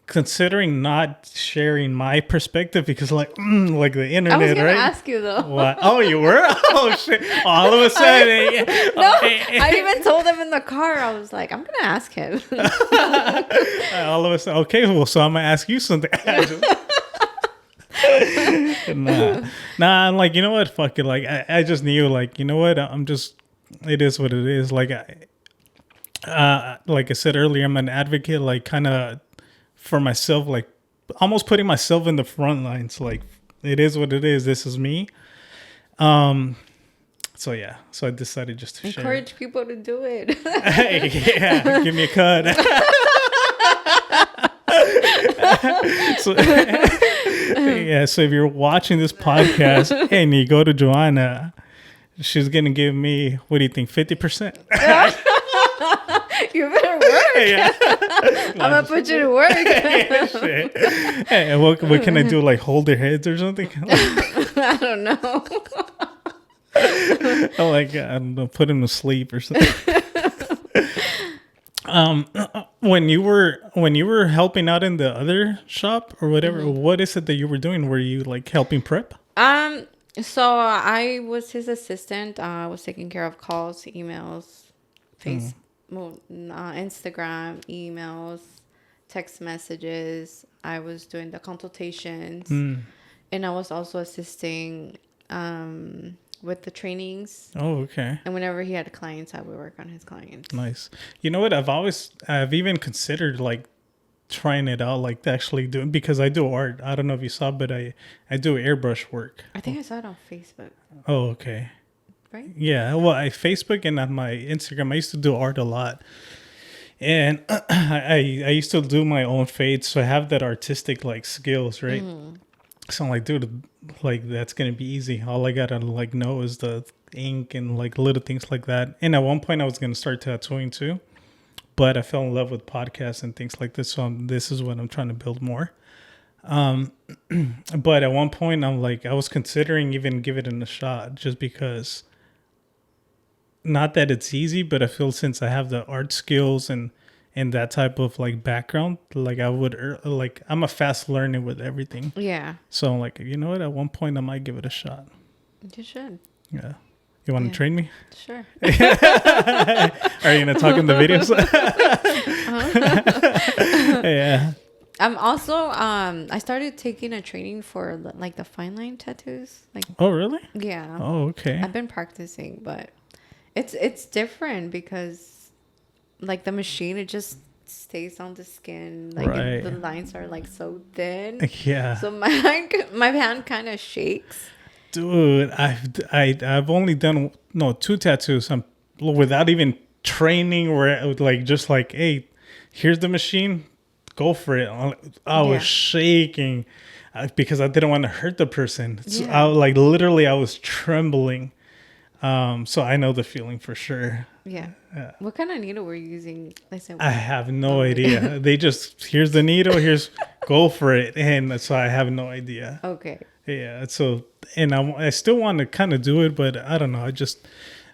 A: considering not sharing my perspective because like the internet,
B: I was gonna
A: right?
B: ask you though.
A: What? Oh, you were? Oh shit! All of a sudden,
B: No, I even told him in the car. I was like, I'm gonna ask him.
A: all of a sudden, okay. Well, so I'm gonna ask you something. Nah, I'm like, you know what? Fuck it. Like, I just knew, like, you know what? It is what it is. Like, like I said earlier, I'm an advocate, like, kind of for myself, like, almost putting myself in the front lines. Like, it is what it is. This is me. So yeah, so I decided just to
B: Encourage people to do it.
A: Hey, yeah, give me a cut. So if you're watching this podcast and you go to Joanna, she's gonna give me, what do you think, 50%?
B: You better work.
A: Yeah.
B: I'm gonna put you to work.
A: Shit. Hey, what can I do? Like hold their heads or something?
B: I don't know.
A: Oh my god, I don't know, put him to sleep or something. When you were helping out in the other shop or whatever, what is it that you were doing? Were you like helping prep?
B: So I was his assistant. I was taking care of calls, emails, Instagram, emails, text messages. I was doing the consultations, and I was also assisting with the trainings.
A: Oh, okay.
B: And whenever he had clients, I would work on his clients.
A: Nice. You know what? I've even considered like trying it out, like actually doing, because I do art. I don't know if you saw, but I do airbrush work.
B: I think I saw it on Facebook.
A: Oh, okay.
B: Right?
A: Yeah. Well, Facebook and on my Instagram, I used to do art a lot. And I used to do my own fades, so I have that artistic like skills, right? So I'm like, dude, like that's gonna be easy. All I gotta like know is the ink and like little things like that. And at one point, I was gonna start tattooing too, but I fell in love with podcasts and things like this. So this is what I'm trying to build more. But at one point, I was considering even giving it a shot, just because. Not that it's easy, but I feel since I have the art skills and that type of like background, like I would like I'm a fast learner with everything.
B: Yeah.
A: So I'm like, you know what? At one point, I might give it a shot.
B: You should.
A: Yeah. You want to train me?
B: Sure.
A: Are you gonna talk in the videos? Yeah.
B: I'm also I started taking a training for like the fine line tattoos. Like.
A: Oh really?
B: Yeah.
A: Oh okay.
B: I've been practicing, but it's different because like the machine, it just stays on the skin. Like
A: Right.
B: the lines are like so thin.
A: Yeah.
B: So my hand kind of shakes.
A: Dude, I've only done 2 tattoos. I'm without even training, where I would like just like, hey, here's the machine, go for it. I was shaking because I didn't want to hurt the person. So
B: Yeah.
A: I was trembling. So I know the feeling for sure.
B: Yeah. What kind of needle were you using?
A: I have no idea. They just, here's the needle, go for it. And so I have no idea.
B: Okay.
A: Yeah. So, and I still want to kind of do it, but I don't know. I just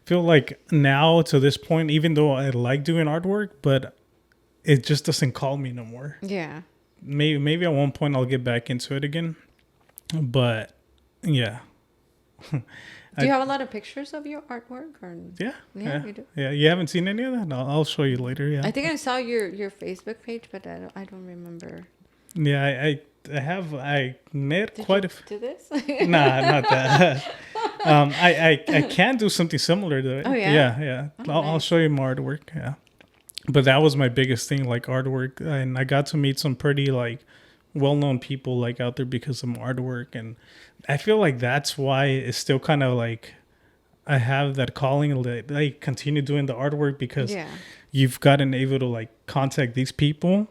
A: feel like now to this point, even though I like doing artwork, but it just doesn't call me no more.
B: Yeah.
A: Maybe at one point I'll get back into it again. But yeah.
B: Do you have a lot of pictures of your artwork? Or?
A: Yeah,
B: you do.
A: Yeah, you haven't seen any of that? I'll show you later. Yeah,
B: I think I saw your Facebook page, but I don't remember.
A: Yeah, I made quite a.
B: Do this?
A: Nah, not that. I can do something similar to it.
B: Oh yeah.
A: Yeah.
B: Oh,
A: I'll
B: nice.
A: show you more artwork. Yeah, but that was my biggest thing, like artwork, and I got to meet some pretty like well-known people like out there because of artwork, and I feel like that's why it's still kind of like I have that calling. I continue doing the artwork because you've gotten able to like contact these people,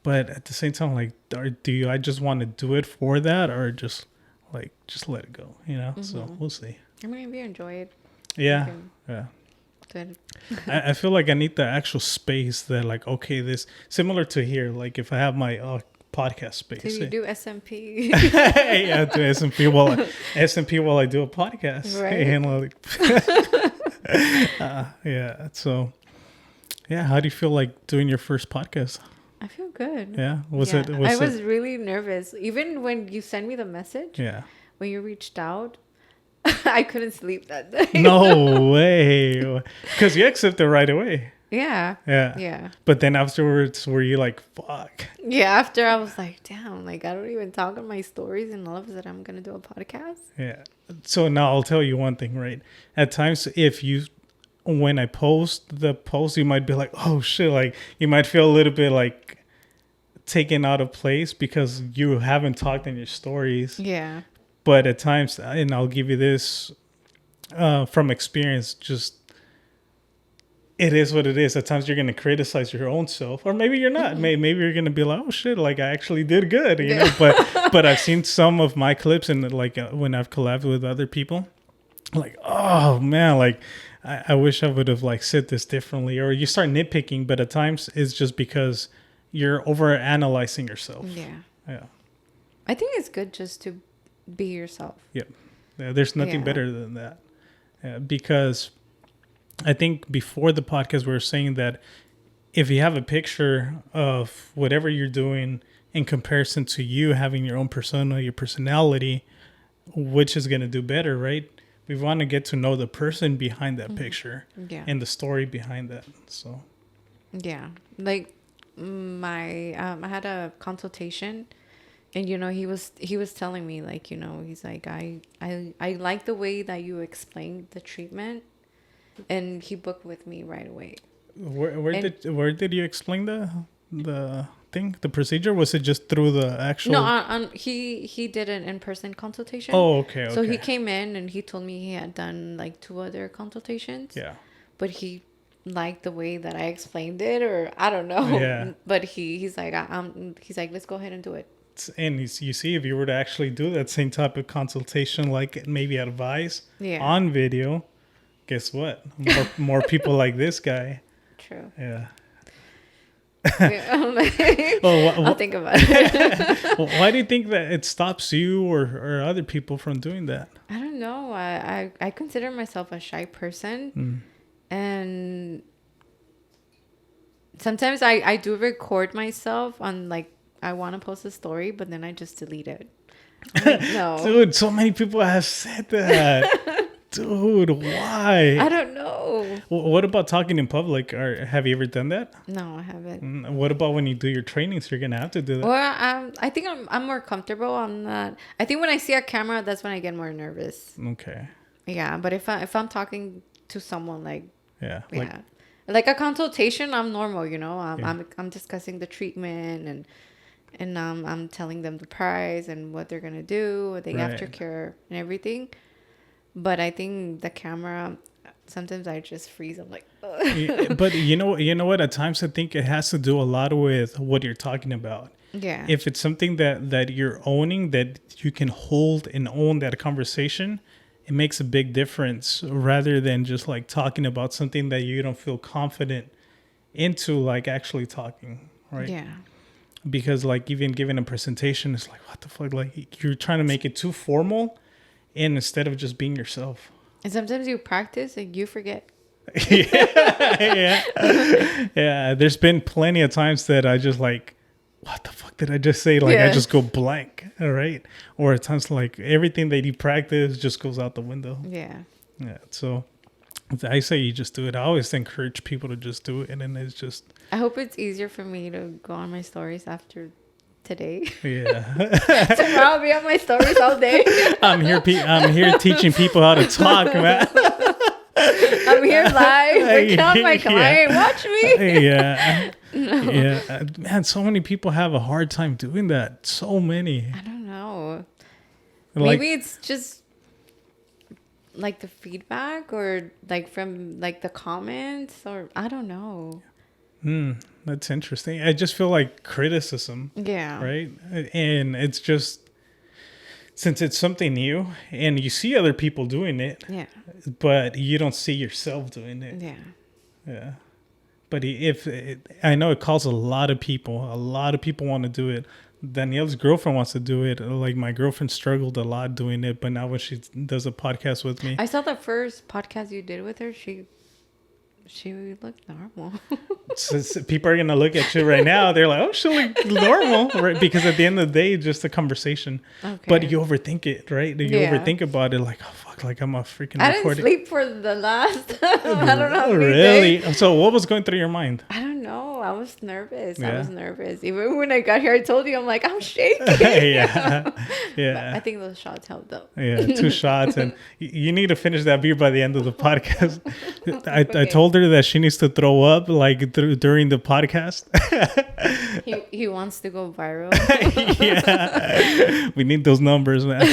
A: but at the same time, like, I just want to do it for that, or just let it go, you know? So we'll see.
B: I mean, if you enjoy it.
A: Yeah, yeah.
B: Good.
A: I feel like I need the actual space that, like, okay, this similar to here. Like, if I have my podcast space.
B: Do you do SMP?
A: Yeah, do SMP while I do a podcast.
B: Right.
A: And yeah. So, yeah. How do you feel like doing your first podcast?
B: I feel good.
A: Yeah.
B: I was really nervous. Even when you sent me the message.
A: Yeah.
B: When you reached out, I couldn't sleep that day.
A: No way. Because you accepted right away.
B: Yeah.
A: Yeah.
B: Yeah.
A: But then afterwards, were you like, fuck?
B: Yeah. After I was like, damn, like I don't even talk on my stories, and all of a sudden I'm going to do a podcast.
A: Yeah. So now I'll tell you one thing, right? At times, when I post the post, you might be like, oh shit, like you might feel a little bit like taken out of place because you haven't talked in your stories.
B: Yeah.
A: But at times, and I'll give you this from experience, just it is what it is. At times you're going to criticize your own self, or maybe you're not. Maybe you're going to be like, oh shit, like I actually did good, you know? But I've seen some of my clips, and like when I've collabed with other people, like, oh man, like I wish I would have like said this differently, or you start nitpicking, but at times it's just because you're over analyzing yourself.
B: Yeah.
A: Yeah.
B: I think it's good just to be yourself.
A: Yep. Yeah, there's nothing
B: Yeah.
A: better than that. Because I think before the podcast, we were saying that if you have a picture of whatever you're doing in comparison to you having your own persona, your personality, which is going to do better, right? We want to get to know the person behind that picture
B: Yeah.
A: and the story behind that. So,
B: Yeah. Like I had a consultation, and he was telling me, like, he's like, I like the way that you explained the treatment, and he booked with me right away.
A: where did you explain the thing, the procedure? Was it just through the actual?
B: No, he did an in-person consultation.
A: Oh, okay.
B: So he came in and he told me he had done like 2 other consultations.
A: Yeah.
B: But he liked the way that I explained it, or I don't know.
A: Yeah.
B: But he's like, let's go ahead and do it.
A: And you see, if you were to actually do that same type of consultation, like maybe advice on video, guess what? More people like this guy.
B: True.
A: Yeah.
B: I'm like, I'll think about it.
A: Well, why do you think that it stops you or other people from doing that?
B: I don't know. I consider myself a shy person. And sometimes I do record myself on, like, I want to post a story, but then I just delete it. I'm like, no.
A: Dude, so many people have said that. Dude, why?
B: I don't know.
A: What about talking in public? Or have you ever done that?
B: No, I haven't.
A: What about when you do your trainings? You're gonna have to do that.
B: Well, I think I'm more comfortable. I'm not. I think when I see a camera, that's when I get more nervous.
A: Okay.
B: Yeah, but if I'm talking to someone, like,
A: Yeah.
B: like a consultation, I'm normal. I'm discussing the treatment, and I'm telling them the price and what they're gonna do, the aftercare and everything. But I think the camera, sometimes I just freeze. I'm like, ugh.
A: But you know what? At times I think it has to do a lot with what you're talking about.
B: Yeah.
A: If it's something that you're owning, that you can hold and own that conversation, it makes a big difference rather than just like talking about something that you don't feel confident into, like actually talking, right?
B: Yeah.
A: Because like even giving a presentation, it's like, what the fuck? Like you're trying to make it too formal, and instead of just being yourself.
B: And sometimes you practice and you forget.
A: Yeah. There's been plenty of times that I just like, what the fuck did I just say? Like I just go blank. All right. Or at times like everything that you practice just goes out the window.
B: Yeah.
A: Yeah. So I say you just do it. I always encourage people to just do it, and then it's just.
B: I hope it's easier for me to go on my stories after today.
A: Yeah.
B: Tomorrow I'll be on my stories all day.
A: I'm here teaching people how to talk, man.
B: I'm here live. Working on my client. Watch me.
A: Yeah. Yeah. Man, so many people have a hard time doing that. So many.
B: I don't know.
A: Like,
B: Maybe it's just like the feedback, or like from like the comments, or I don't know.
A: That's interesting. I just feel like criticism.
B: Yeah.
A: Right? And it's just, since it's something new and you see other people doing it,
B: Yeah.
A: but you don't see yourself doing it.
B: Yeah.
A: Yeah. But I know it calls a lot of people want to do it. Danielle's girlfriend wants to do it. Like my girlfriend struggled a lot doing it, but now when she does a podcast with me,
B: I saw the first podcast you did with her. She looked normal.
A: so people are gonna look at you right now. They're like, "Oh, she look normal," right? Because at the end of the day, it's just a conversation.
B: Okay.
A: But you overthink it, right? You
B: Yeah.
A: overthink about it, like, "Oh fuck, like I'm a freaking."
B: I didn't
A: recording.
B: sleep for the last. I don't know. How many
A: Really?
B: days.
A: So what was going through your mind?
B: I don't know. I was nervous.
A: Yeah.
B: I was nervous. Even when I got here, I told you, I'm like, I'm shaking.
A: Yeah, yeah.
B: I think those shots helped though.
A: Yeah, 2 shots, and you need to finish that beer by the end of the podcast. I told her that she needs to throw up like during the podcast.
B: He wants to go viral.
A: Yeah, we need those numbers, man.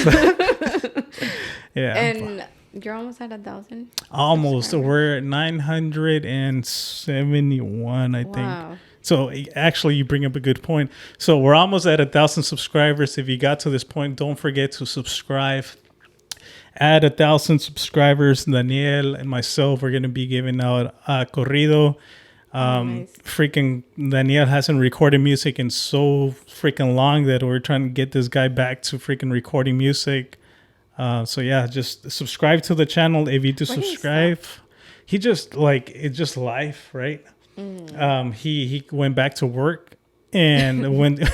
A: Yeah,
B: And you're almost at 1,000.
A: almost. We're at 971, I think.
B: Wow.
A: So actually, you bring up a good point. So we're almost at 1,000 subscribers. If you got to this point, don't forget to subscribe. at 1,000 subscribers, Daniel and myself are going to be giving out a corrido.
B: Nice.
A: Freaking Daniel hasn't recorded music in so freaking long that we're trying to get this guy back to freaking recording music. So yeah, just subscribe to the channel. If you do
B: Where do you
A: subscribe, he just it's just life, right? He went back to work and when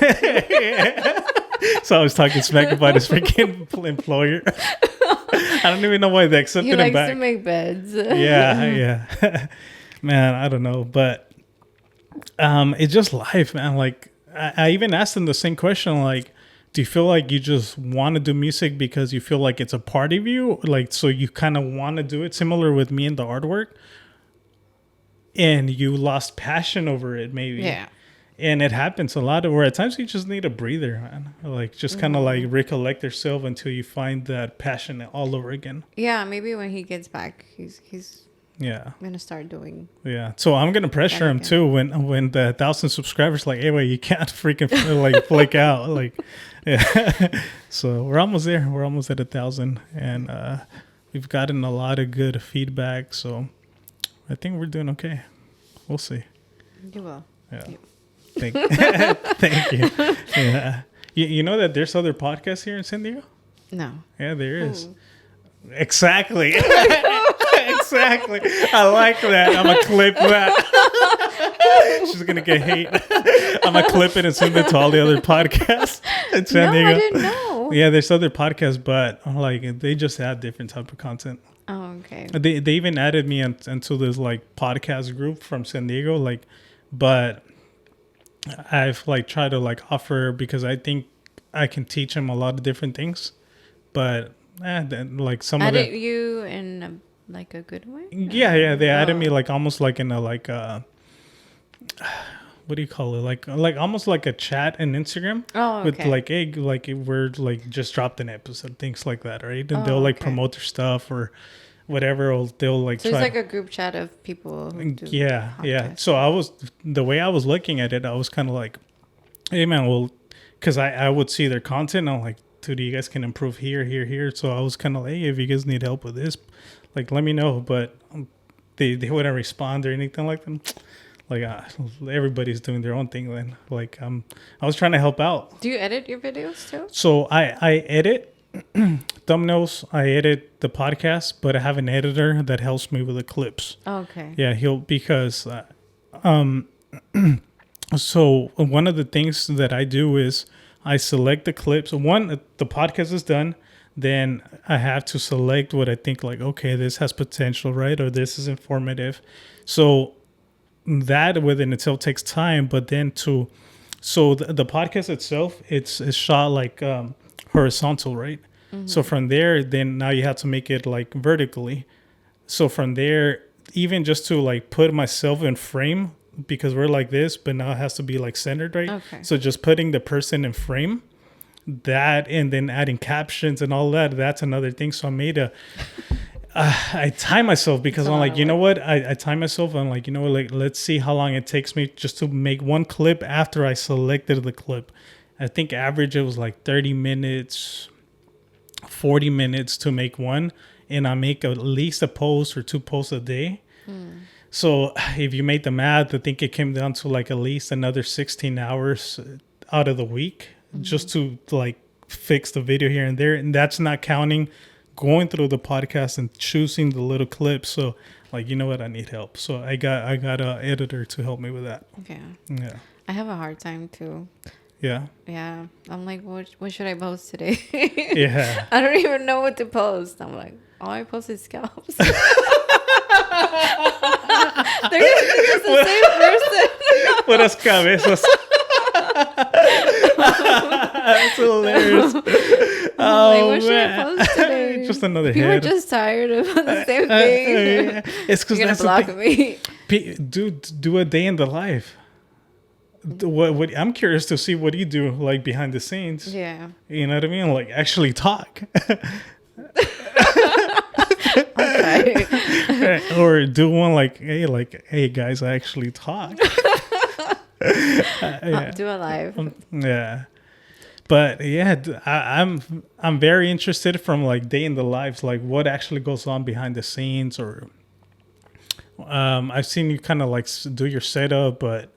A: so I was talking smack about his freaking employer. I don't even know why they accepted
B: He
A: him
B: likes
A: back.
B: to make beds.
A: Yeah. Man, I don't know, but it's just life, man. Like I even asked him the same question, like, do you feel like you just want to do music because you feel like it's a part of you, like, so you kind of want to do it, similar with me and the artwork, and you lost passion over it, maybe?
B: Yeah.
A: And it happens a lot, where at times you just need a breather, man. Like just kind of like recollect yourself until you find that passion all over again.
B: Yeah, maybe when he gets back, he's
A: Yeah.
B: gonna start doing.
A: Yeah, so I'm gonna pressure him too when the 1,000 subscribers, like, hey, wait, you can't freaking like flake out, like, yeah. So we're almost there. We're almost at 1,000, and we've gotten a lot of good feedback. So I think we're doing okay. We'll see.
B: You will.
A: Yeah.
B: Yeah.
A: Thank you. Yeah. You know that there's other podcasts here in San Diego?
B: No.
A: Yeah, there is. Exactly. Exactly. I like that. I'm gonna clip that. She's gonna get hate. I'm gonna clip it and send it to all the other podcasts in San Diego.
B: I didn't know.
A: Yeah, there's other podcasts, but like they just have different type of content.
B: Oh, okay.
A: They even added me into this like podcast group from San Diego, like, but I've like tried to like offer, because I think I can teach them a lot of different things, but then, like some of
B: Added
A: it.
B: you in like a good way?
A: Yeah, they added me like almost like in a like what do you call it? Like almost like a chat in Instagram.
B: Oh,
A: With
B: okay.
A: like, hey, like we're like just dropped an episode, things like that, right? And
B: Oh,
A: they'll like
B: okay.
A: promote their stuff or whatever, or they'll like
B: So
A: try.
B: it's like a group chat of people who do
A: Yeah.
B: podcasts.
A: So the way I was looking at it, I was kind of like, hey man, well, because I would see their content, and I'm like, dude, you guys can improve here. So I was kind of like, hey, if you guys need help with this, like, let me know. But they wouldn't respond or anything like that. Like, everybody's doing their own thing then. Like, I was trying to help out.
B: Do you edit your videos too?
A: So I edit thumbnails, I edit the podcast, but I have an editor that helps me with the clips.
B: Oh, okay.
A: Yeah, because so one of the things that I do is I select the clips. One, the podcast is done, then I have to select what I think, like, okay, this has potential, right? Or this is informative. So that within itself takes time, but then so the podcast itself, it's shot like horizontal, right? So from there, then now you have to make it like vertically. So from there, even just to like put myself in frame, because we're like this, but now it has to be like centered, right?
B: Okay.
A: So just putting the person in frame, that, and then adding captions and all that, that's another thing. So I made I time myself, because I'm like, you know what? I time myself. I'm like, you know what? Like, let's see how long it takes me just to make one clip after I selected the clip. I think average it was like 30 minutes, 40 minutes to make one. And I make at least a post or 2 posts a day. So if you made the math, I think it came down to like at least another 16 hours out of the week just to like fix the video here and there. And that's not counting going through the podcast and choosing the little clips. So like, you know what? I need help. So I got an editor to help me with that.
B: Okay.
A: Yeah.
B: I have a hard time too.
A: Yeah.
B: Yeah. I'm like, what should I post today?
A: Yeah.
B: I don't even know what to post. I'm like, all I post is scalps. They're gonna think it's the same person.
A: Puras cabezas. That's hilarious.
B: Like, what should I post today?
A: Just another
B: People
A: head.
B: are just tired of the same thing.
A: It's because
B: You're gonna
A: that's
B: block
A: the thing.
B: me.
A: Do a day in the life. What I'm curious to see what you do, like behind the scenes.
B: Yeah.
A: You know what I mean? Like actually talk.
B: Okay.
A: Or do one like, hey guys, I actually talk. Yeah.
B: Do a live.
A: Yeah. But yeah, I'm very interested from like day in the lives, like what actually goes on behind the scenes, or I've seen you kind of like do your setup, but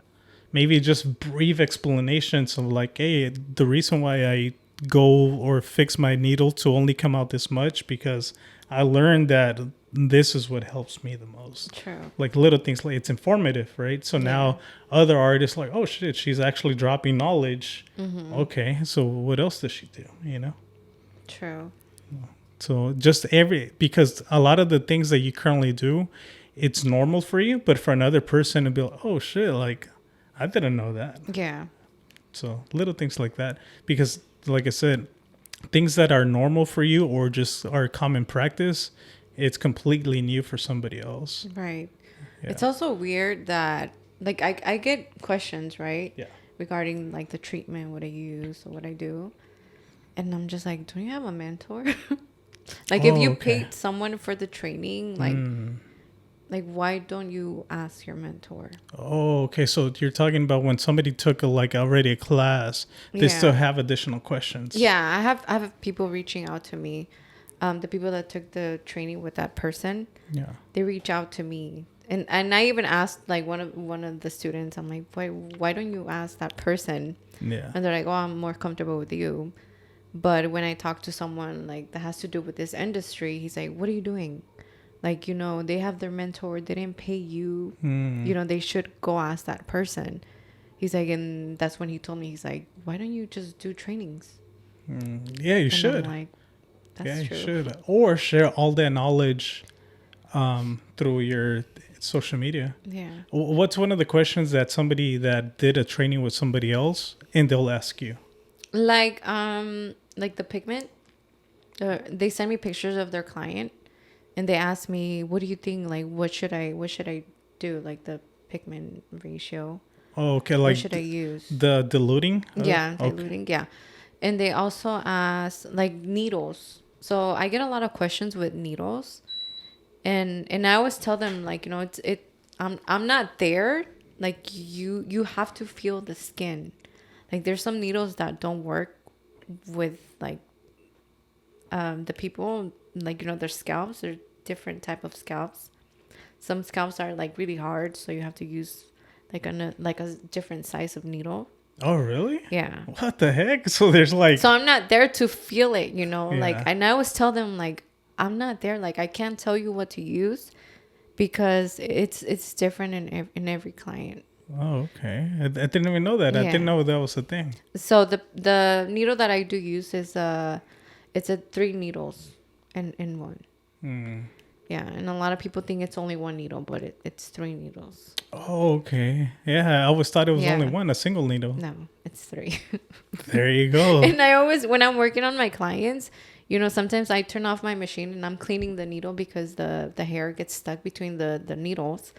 A: maybe just brief explanations of like, hey, the reason why I go or fix my needle to only come out this much because I learned that this is what helps me the most.
B: True.
A: Like little things, like it's informative, right? So now other artists like, oh shit, she's actually dropping knowledge. Okay, so what else does she do? You know?
B: True.
A: So just because a lot of the things that you currently do, it's normal for you, but for another person to be like, oh shit, like I didn't know that.
B: Yeah.
A: So little things like that, because like I said, things that are normal for you or just are common practice, it's completely new for somebody else.
B: Right.
A: Yeah.
B: It's also weird that like I get questions, right?
A: Yeah.
B: Regarding like the treatment, what I use or what I do. And I'm just like, don't you have a mentor? Like if you paid someone for the training, like why don't you ask your mentor?
A: Oh, okay. So you're talking about when somebody took already a class, they still have additional questions.
B: Yeah, I have people reaching out to me. The people that took the training with that person, they reach out to me, and I even asked like one of the students, I'm like, why don't you ask that person?
A: Yeah.
B: And they're like, oh, I'm more comfortable with you. But when I talk to someone like that has to do with this industry, he's like, what are you doing? Like, you know, they have their mentor. They didn't pay you. You know, they should go ask that person. He's like, and that's when he told me, he's like, why don't you just do trainings?
A: Yeah, you
B: And
A: should.
B: I'm like, that's true.
A: You should. Or share all that knowledge through your social media.
B: Yeah.
A: What's one of the questions that somebody that did a training with somebody else and they'll ask you?
B: Like the pigment. They send me pictures of their client, and they ask me, "What do you think? Like, what should I do? Like the pigment ratio.
A: Oh, okay. Like
B: what should I use?
A: the diluting?
B: Yeah,
A: Okay.
B: diluting. Yeah, and they also ask like needles. So I get a lot of questions with needles, and I always tell them like, you know, I'm not there. Like you have to feel the skin. Like there's some needles that don't work with like the people, like, you know, their scalps. They're different type of scalps. Some scalps are like really hard, so you have to use like a different size of needle.
A: Oh, really?
B: Yeah.
A: What the heck? So there's like...
B: So I'm not there to feel it, you know?
A: Yeah.
B: Like, and I always tell them, like, I'm not there. Like, I can't tell you what to use because it's different in every client.
A: Oh, okay. I didn't even know that. I
B: Yeah.
A: didn't know that was a thing.
B: So the needle that I do use is it's 3 needles in one. Yeah, and a lot of people think it's only 1 needle, but it's 3 needles.
A: Oh, okay. Yeah, I always thought it was
B: Yeah.
A: only one, a single needle.
B: No, it's 3.
A: There you go.
B: And I always, when I'm working on my clients, you know, sometimes I turn off my machine and I'm cleaning the needle because the hair gets stuck between the needles.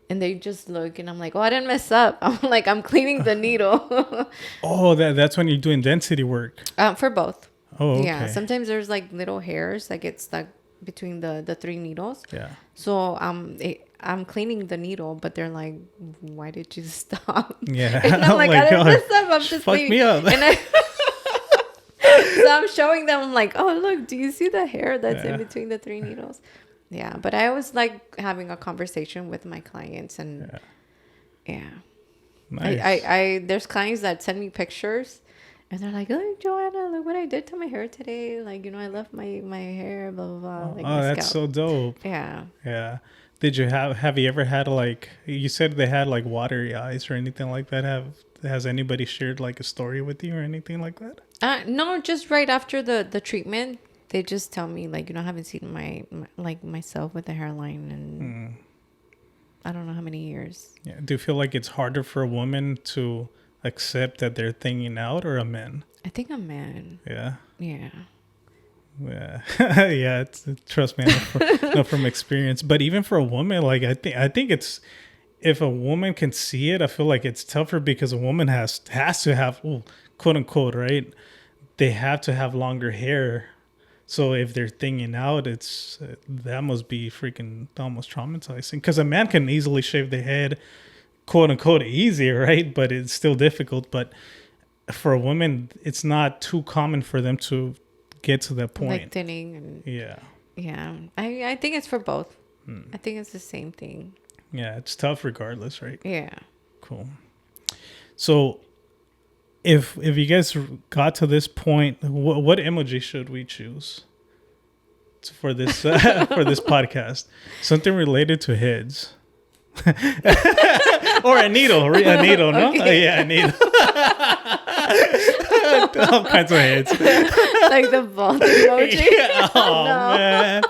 B: And they just look and I'm like, oh, I didn't mess up. I'm like, I'm cleaning the needle.
A: Oh, that's when you're doing density work.
B: For both.
A: Oh, okay.
B: Yeah, sometimes there's like little hairs that get stuck between the 3 needles.
A: Yeah.
B: So I'm cleaning the needle, but they're like, why did you stop?
A: Yeah.
B: And I'm
A: Oh
B: like,
A: my
B: I didn't
A: God.
B: mess up. I'm just
A: Fuck
B: leaving.
A: me up.
B: And so I'm showing them, I'm like, oh, look, do you see the hair that's in between the 3 needles? Yeah, but I always like having a conversation with my clients, and yeah.
A: Nice.
B: I there's clients that send me pictures, and they're like, oh, Joanna, look what I did to my hair today. Like, you know, I left my hair, blah blah blah. Like,
A: Oh,
B: my
A: that's so
B: scalp.
A: dope.
B: Yeah.
A: Yeah. Did you have you ever had like, you said they had like watery eyes or anything like that? Has anybody shared like a story with you or anything like that?
B: No, just right after the treatment, they just tell me like, you know, I haven't seen my like myself with a hairline in I don't know how many years.
A: Yeah. Do you feel like it's harder for a woman to accept that they're thinking out, or a man?
B: I think a man.
A: Yeah.
B: Yeah.
A: Yeah. Yeah. Trust me, I know from experience. But even for a woman, like I think it's, if a woman can see it, I feel like it's tougher because a woman has to have, quote unquote, right? They have to have longer hair. So if they're thinking out, it's that must be freaking almost traumatizing. Because a man can easily shave their head, quote unquote, easy, right? But it's still difficult. But for a woman, it's not too common for them to get to that point.
B: Like thinning and
A: Yeah.
B: yeah. I think it's for both. I think it's the same thing.
A: Yeah, it's tough regardless, right?
B: Yeah.
A: Cool. So if you guys got to this point, what emoji should we choose for this for this podcast? Something related to heads. Or a needle, no?
B: Okay.
A: Yeah, a needle. All kinds of heads.
B: Like the ball emoji.
A: Yeah. Oh,
B: No.
A: man.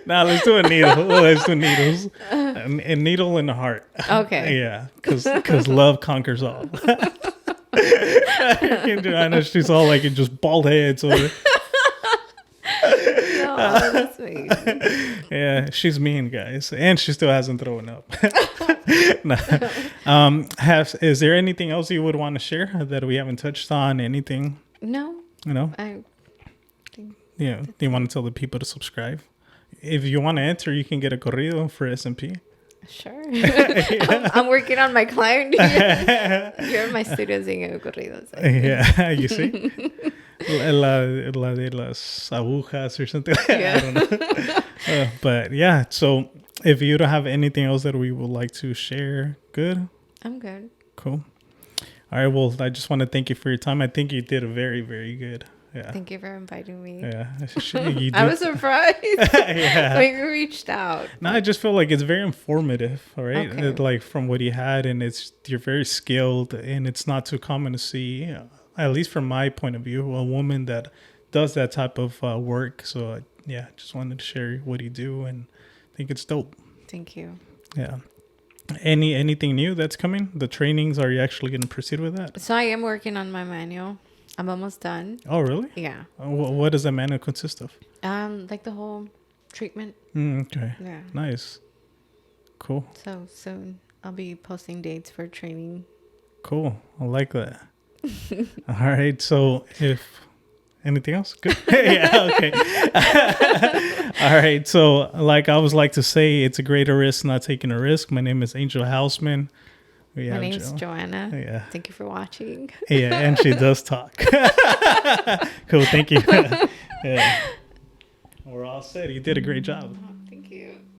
A: Now let's do a needle. Let's do needles. A needle in the heart.
B: Okay.
A: Yeah, because love conquers all. I know she's all like just bald heads. Or,
B: No, that's sweet.
A: yeah, she's mean, guys, and she still hasn't thrown up. Nah. Is there anything else you would want to share that we haven't touched on? Anything?
B: No,
A: You know?
B: I think
A: Yeah. Do you want to tell the people to subscribe? If you want to enter, you can get a corrido for SMP.
B: sure. I'm working on my client. You're in my studio singing corridos.
A: Yeah, you see? La de las agujas or something.
B: Yeah.
A: I don't know. But yeah, so if you don't have anything else that we would like to share, good?
B: I'm good.
A: Cool. All right, well, I just want to thank you for your time. I think you did a very, very good. Yeah.
B: Thank you for inviting me.
A: Yeah. You
B: I
A: did-
B: was surprised
A: Yeah.
B: when you reached out.
A: No, I just feel like it's very informative, all right?
B: Okay.
A: Like from what you had, and you're very skilled, and it's not too common to see, at least from my point of view, a woman that does that type of work. So yeah, just wanted to share what you do, and I think it's dope.
B: Thank you.
A: Yeah. Anything new that's coming? The trainings? Are you actually going to proceed with that?
B: So I am working on my manual. I'm almost done.
A: Oh, really?
B: Yeah.
A: What does that manual consist of?
B: Like the whole treatment.
A: Okay.
B: Yeah.
A: Nice. Cool.
B: So soon I'll be posting dates for training.
A: Cool. I like that. All right. So if anything else, good. Yeah. Okay. All right. So like I always like to say, it's a greater risk not taking a risk. My name is Angel Houseman.
B: My name's Joanna.
A: Yeah.
B: Thank you for watching.
A: Yeah, and she does talk. Cool. Thank you. Yeah. We're all set. You did a great job.